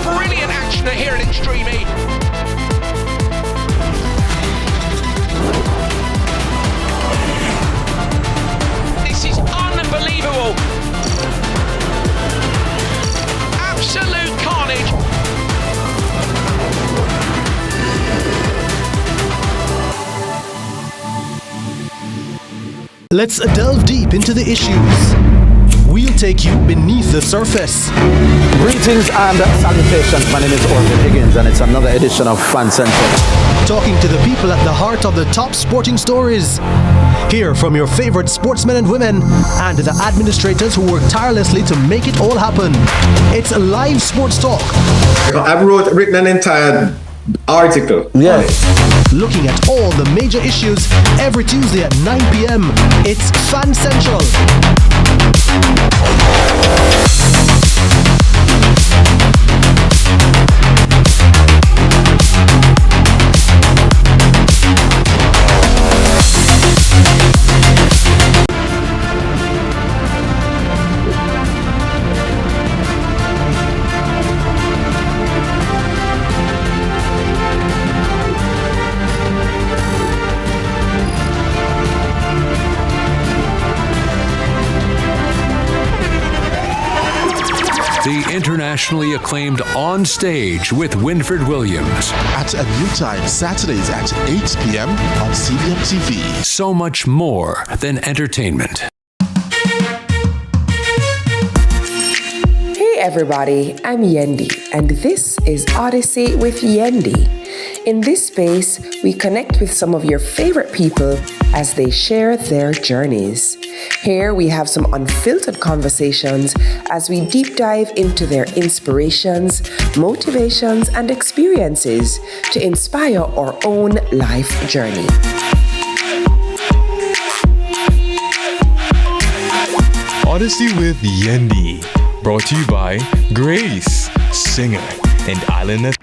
Brilliant action here at Extreme E. This is unbelievable. Absolute carnage. Let's delve deep into the issues. We'll take you beneath the surface. Greetings and salutations. My name is Orville Higgins, and it's another edition of Fan Central. Talking to the people at the heart of the top sporting stories. Hear from your favorite sportsmen and women and the administrators who work tirelessly to make it all happen. It's live sports talk. I've written an entire article. Yes. Looking at all the major issues every Tuesday at 9 p.m. It's Fan Central. The internationally acclaimed On Stage with Winfred Williams. At a new time, Saturdays at 8 p.m. on CVM TV. So much more than entertainment. Hey everybody, I'm Yendi, and this is Odyssey with Yendi. In this space, we connect with some of your favorite people as they share their journeys. Here we have some unfiltered conversations as we deep dive into their inspirations, motivations, and experiences to inspire our own life journey. Odyssey with Yendi, brought to you by Grace, singer and Island.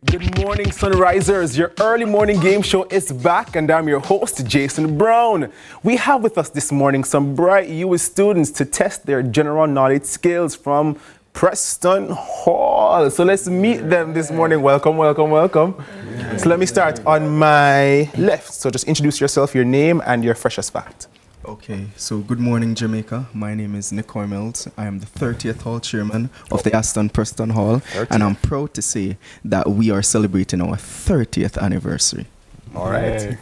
Good morning, Sunrisers. Your early morning game show is back, and I'm your host, Jason Brown. We have with us this morning some bright US students to test their general knowledge skills from Preston Hall. So let's meet them this morning. Welcome, welcome, welcome. So let me start on my left. So just introduce yourself, your name, and your freshest fact. Okay, so good morning, Jamaica. My name is Nick Mills. I am the 30th Hall Chairman of the Aston Preston Hall, and I'm proud to say that we are celebrating our 30th anniversary. All right. Hey.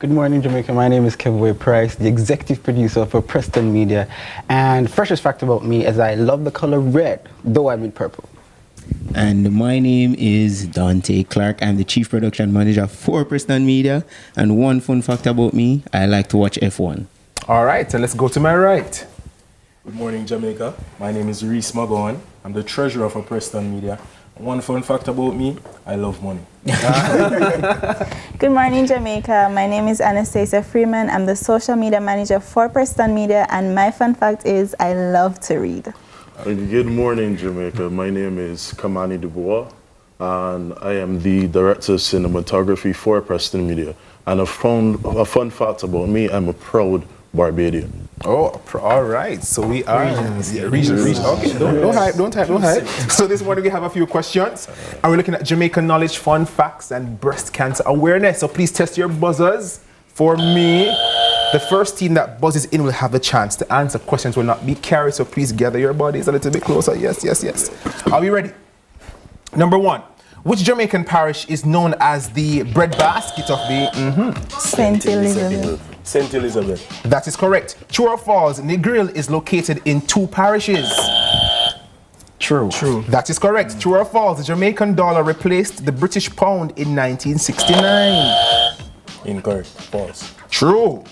Good morning, Jamaica. My name is Kevin Price, the executive producer for Preston Media. And freshest fact about me is I love the color red, though I'm in purple. And my name is Dante Clark. I'm the chief production manager for Preston Media. And one fun fact about me, I like to watch F1. All right, so let's go to my right. Good morning, Jamaica. My name is Reese Magowan. I'm the treasurer for Preston Media. One fun fact about me, I love money. Good morning, Jamaica. My name is Anastasia Freeman. I'm the social media manager for Preston Media, and my fun fact is I love to read. Good morning, Jamaica. My name is Kamani Dubois. and I am the Director of Cinematography for Preston Media. And a fun fact about me, I'm a proud Barbadian. Oh, all right. So we are region. Okay, don't hype. So this morning we have a few questions, and we're looking at Jamaican knowledge, fun facts, and breast cancer awareness. So please test your buzzers for me. The first team that buzzes in will have a chance to answer. Questions will not be carried, so please gather your bodies a little bit closer. Yes. Are we ready? Number 1. Which Jamaican parish is known as the breadbasket of the St. Elizabeth. St. Elizabeth. That is correct. True or false? Negril is located in 2 parishes. True. That is correct. True or false? The Jamaican dollar replaced the British pound in 1969. Incorrect. False. True.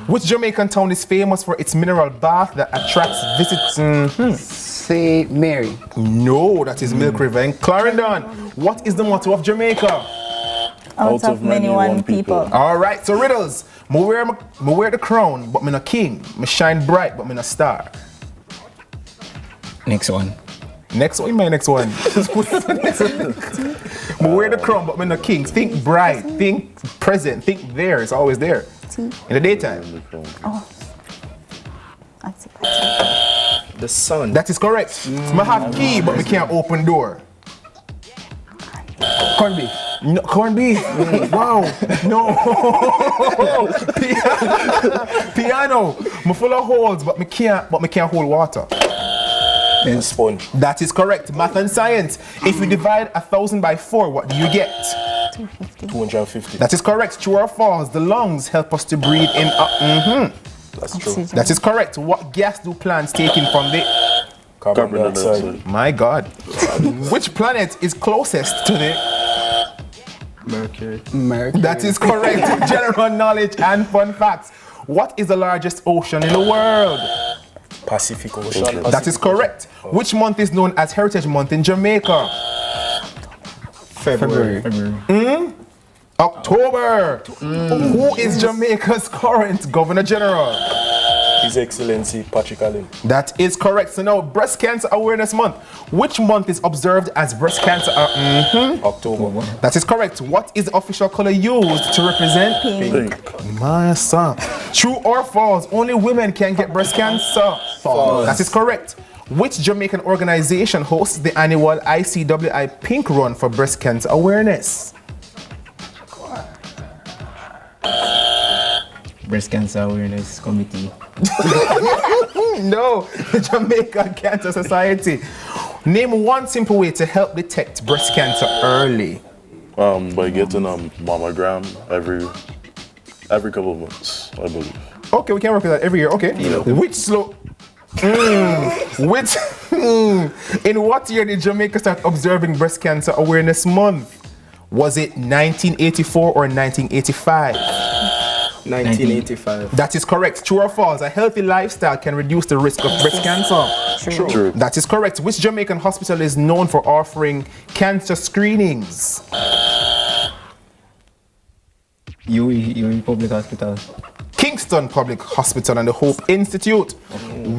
Which Jamaican town is famous for its mineral bath that attracts visitors? St. Mary. No, that is Milk River in Clarendon. What is the motto of Jamaica? Out of many, one people. All right, so riddles. Me wear the crown, but me no king. Me shine bright, but me no star. Next one. Next one, my next one. Me wear the crown, but me no king. Think bright, think present, think there. It's always there. In the daytime. Oh. The sun. That is correct. Me have key, but me can't open door. Corned beef. No, corned beef. Wow. No. Piano. Me full of holes, but me can't hold water. A sponge. That is correct. Math and science. If you divide 1,000 by 4, what do you get? 250. That is correct. True or false? The lungs help us to breathe in. That's true. That is correct. What gas do plants take in from the carbon dioxide? My God. Which planet is closest to the Mercury. That is correct. General knowledge and fun facts. What is the largest ocean in the world? Pacific Ocean. That is correct. Which month is known as Heritage Month in Jamaica? February. October. Who is Jamaica's current Governor General? His Excellency Patrick Allen. That is correct. So now, Breast Cancer Awareness Month. Which month is observed as Breast Cancer? October. That is correct. What is the official color used to represent? Pink. My son. True or false? Only women can get breast cancer. False. That is correct. Which Jamaican organization hosts the annual ICWI Pink Run for breast cancer awareness? Breast Cancer Awareness Committee. No, the Jamaican Cancer Society. Name one simple way to help detect breast cancer early. By getting mammogram every couple of months, I believe. Okay, we can work with that every year. Okay. Which slow? In what year did Jamaica start observing Breast Cancer Awareness Month? Was it 1984 or 1985? 1985. That is correct. True or false? A healthy lifestyle can reduce the risk of breast cancer. True. That is correct. Which Jamaican hospital is known for offering cancer screenings? UE Public Hospital. Kingston Public Hospital and the Hope Institute.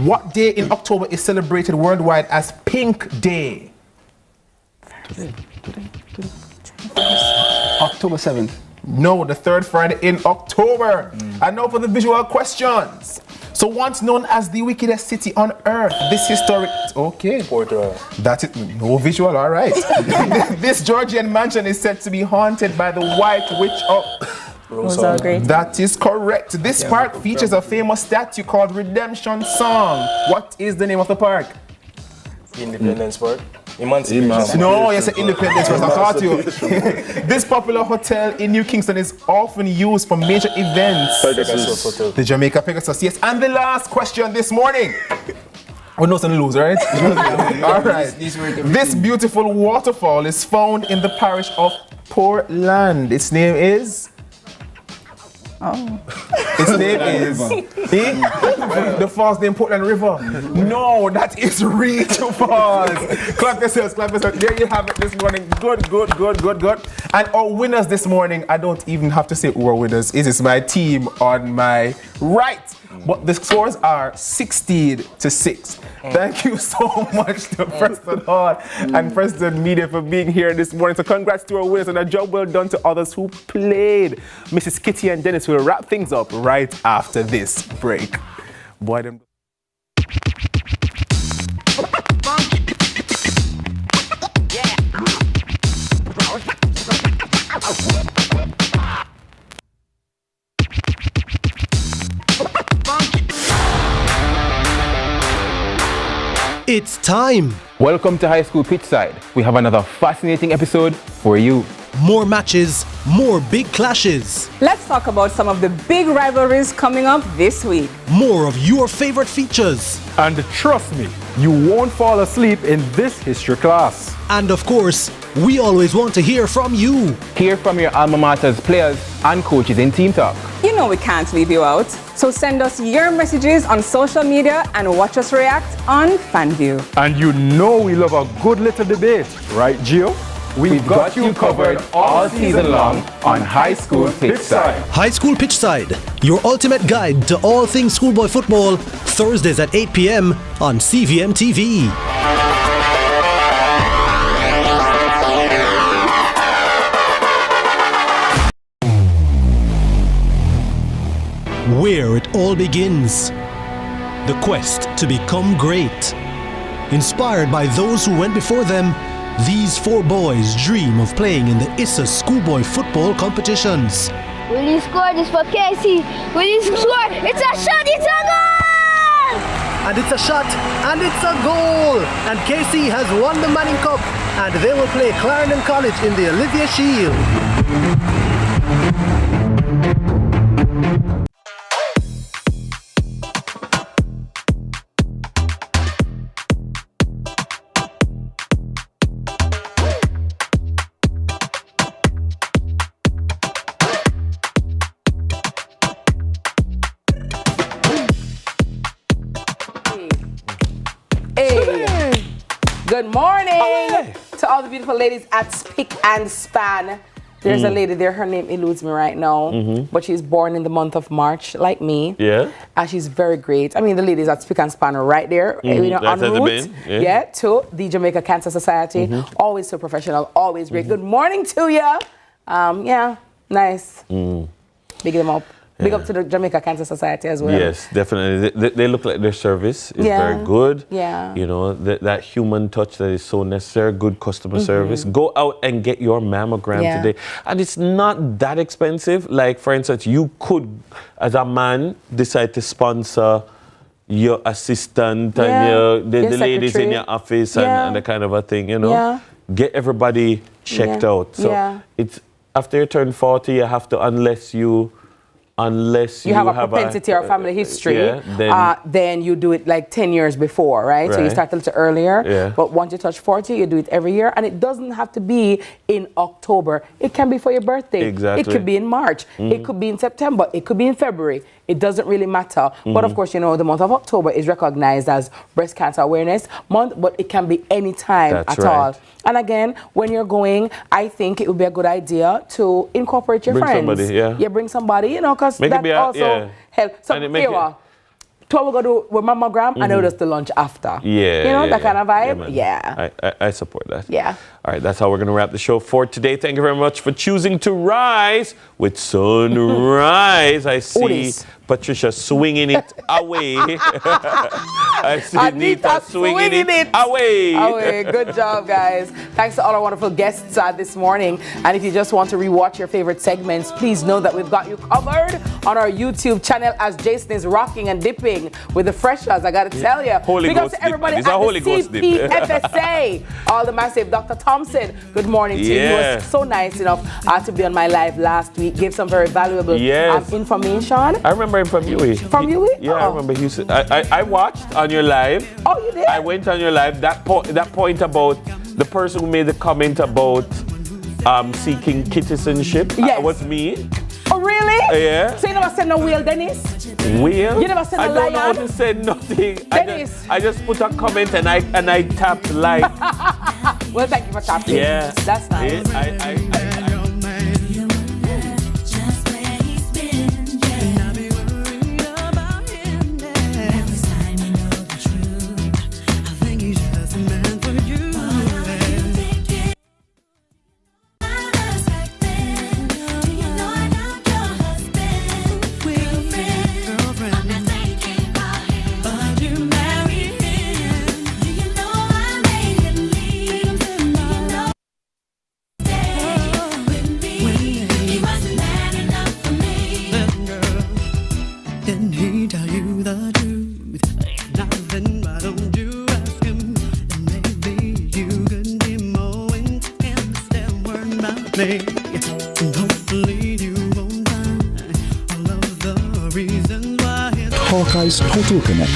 What day in October is celebrated worldwide as Pink Day? October 7th. No, the third Friday in October. And now for the visual questions. So once known as the wickedest city on earth, this historic... Okay. That's it. No visual, all right. This Georgian mansion is said to be haunted by the White Witch of... That is correct. This park features a famous statue called Redemption Song. What is the name of the park? Independence Park. Emancipation. No, yes, Independence Park. I caught you. This popular hotel in New Kingston is often used for major events. Pegasus. The Jamaica Pegasus, yes. And the last question this morning. We know some lose, right? All right. This beautiful waterfall is found in the parish of Portland. Its name is... Its name is the falls named Portland River. No, that is Rachel Falls. Clap yourselves, clap yourselves. There you have it this morning. Good. And our winners this morning, I don't even have to say who are winners. It is my team on my right. but the scores are 16-6. Thank you so much to Preston Hall and Preston Media for being here this morning. So congrats to our winners and a job well done to others who played. Mrs. Kitty and Dennis will wrap things up right after this break. Boy, them. It's time. Welcome to High School Pitchside. We have another fascinating episode for you. More matches, more big clashes. Let's talk about some of the big rivalries coming up this week. More of your favorite features. And trust me, you won't fall asleep in this history class. And of course, we always want to hear from you. Hear from your alma mater's players and coaches in Team Talk. You know we can't leave you out. So send us your messages on social media and watch us react on FanView. And you know we love a good little debate, right, Gio? We've got you covered all season long on High School Pitchside. High School Pitchside, your ultimate guide to all things schoolboy football, Thursdays at 8 p.m. on CVM TV. Where it all begins. The quest to become great. Inspired by those who went before them, these four boys dream of playing in the ISA schoolboy football competitions. Will he score this for Casey? Will he score? It's a shot, it's a goal! And it's a shot, and it's a goal! And Casey has won the Manning Cup, and they will play Clarendon College in the Olivia Shield. Good morning to all the beautiful ladies at Spick and Span. There's a lady there, her name eludes me right now, but she's born in the month of March, like me. Yeah. And she's very great. I mean, the ladies at Spick and Span are right there, you know, en route. Yeah, to the Jamaica Cancer Society. Always so professional, always great. Good morning to you. Yeah, nice. Big them up. Big up to the Jamaica Cancer Society as well. Yes, definitely. They look like their service is very good. Yeah. You know, that human touch that is so necessary, good customer service. Go out and get your mammogram today. And it's not that expensive. Like, for instance, you could, as a man, decide to sponsor your assistant and the ladies in your office and the kind of a thing, you know. Yeah. Get everybody checked out. So it's after you turn 40, you have to, unless you have a propensity or family history, then you do it like 10 years before, right? So you start a little earlier. Yeah. But once you touch 40, you do it every year. And it doesn't have to be in October. It can be for your birthday. Exactly. It could be in March. It could be in September. It could be in February. It doesn't really matter. But of course, you know, the month of October is recognized as Breast Cancer Awareness Month, but it can be any time all. And again, when you're going, I think it would be a good idea to incorporate your friends. Bring somebody, Yeah, bring somebody, you know, because that also helps. So, here, 12 we go do with mammogram and then just the lunch after. Yeah. You know, that kind of vibe? Yeah. I support that. Yeah. All right, that's how we're going to wrap the show for today. Thank you very much for choosing to rise with sunrise. I see Patricia swinging it away. I see Anita swinging it away. Good job, guys. Thanks to all our wonderful guests this morning. And if you just want to rewatch your favorite segments, please know that we've got you covered on our YouTube channel as Jason is rocking and dipping with the freshers. I got to tell you. Holy Because Ghost everybody dip, at the CPFSA, all the massive Dr. Thompson, good morning to you. He was so nice enough to be on my live last week. Gave some very valuable information. I remember him from UWI. From UWI? Yeah, I remember. I watched on your live. Oh, you did? I went on your live. That point about the person who made the comment about seeking citizenship. Yes. Was me. Oh, really? Yeah. So you never sent no wheel, Dennis? Wheel? You never sent a lion? I don't know how to say nothing. Dennis. I just put a comment and I tapped like. Well, thank you for tapping. Yeah. That's nice. Yeah, Hawkeye's Total Connect.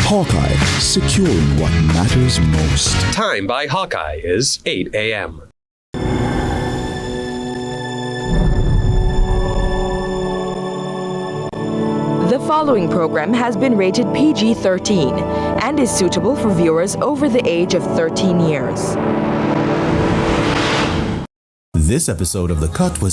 Hawkeye, securing what matters most. Time by Hawkeye is 8 a.m. The following program has been rated PG-13 and is suitable for viewers over the age of 13 years. This episode of The Cut was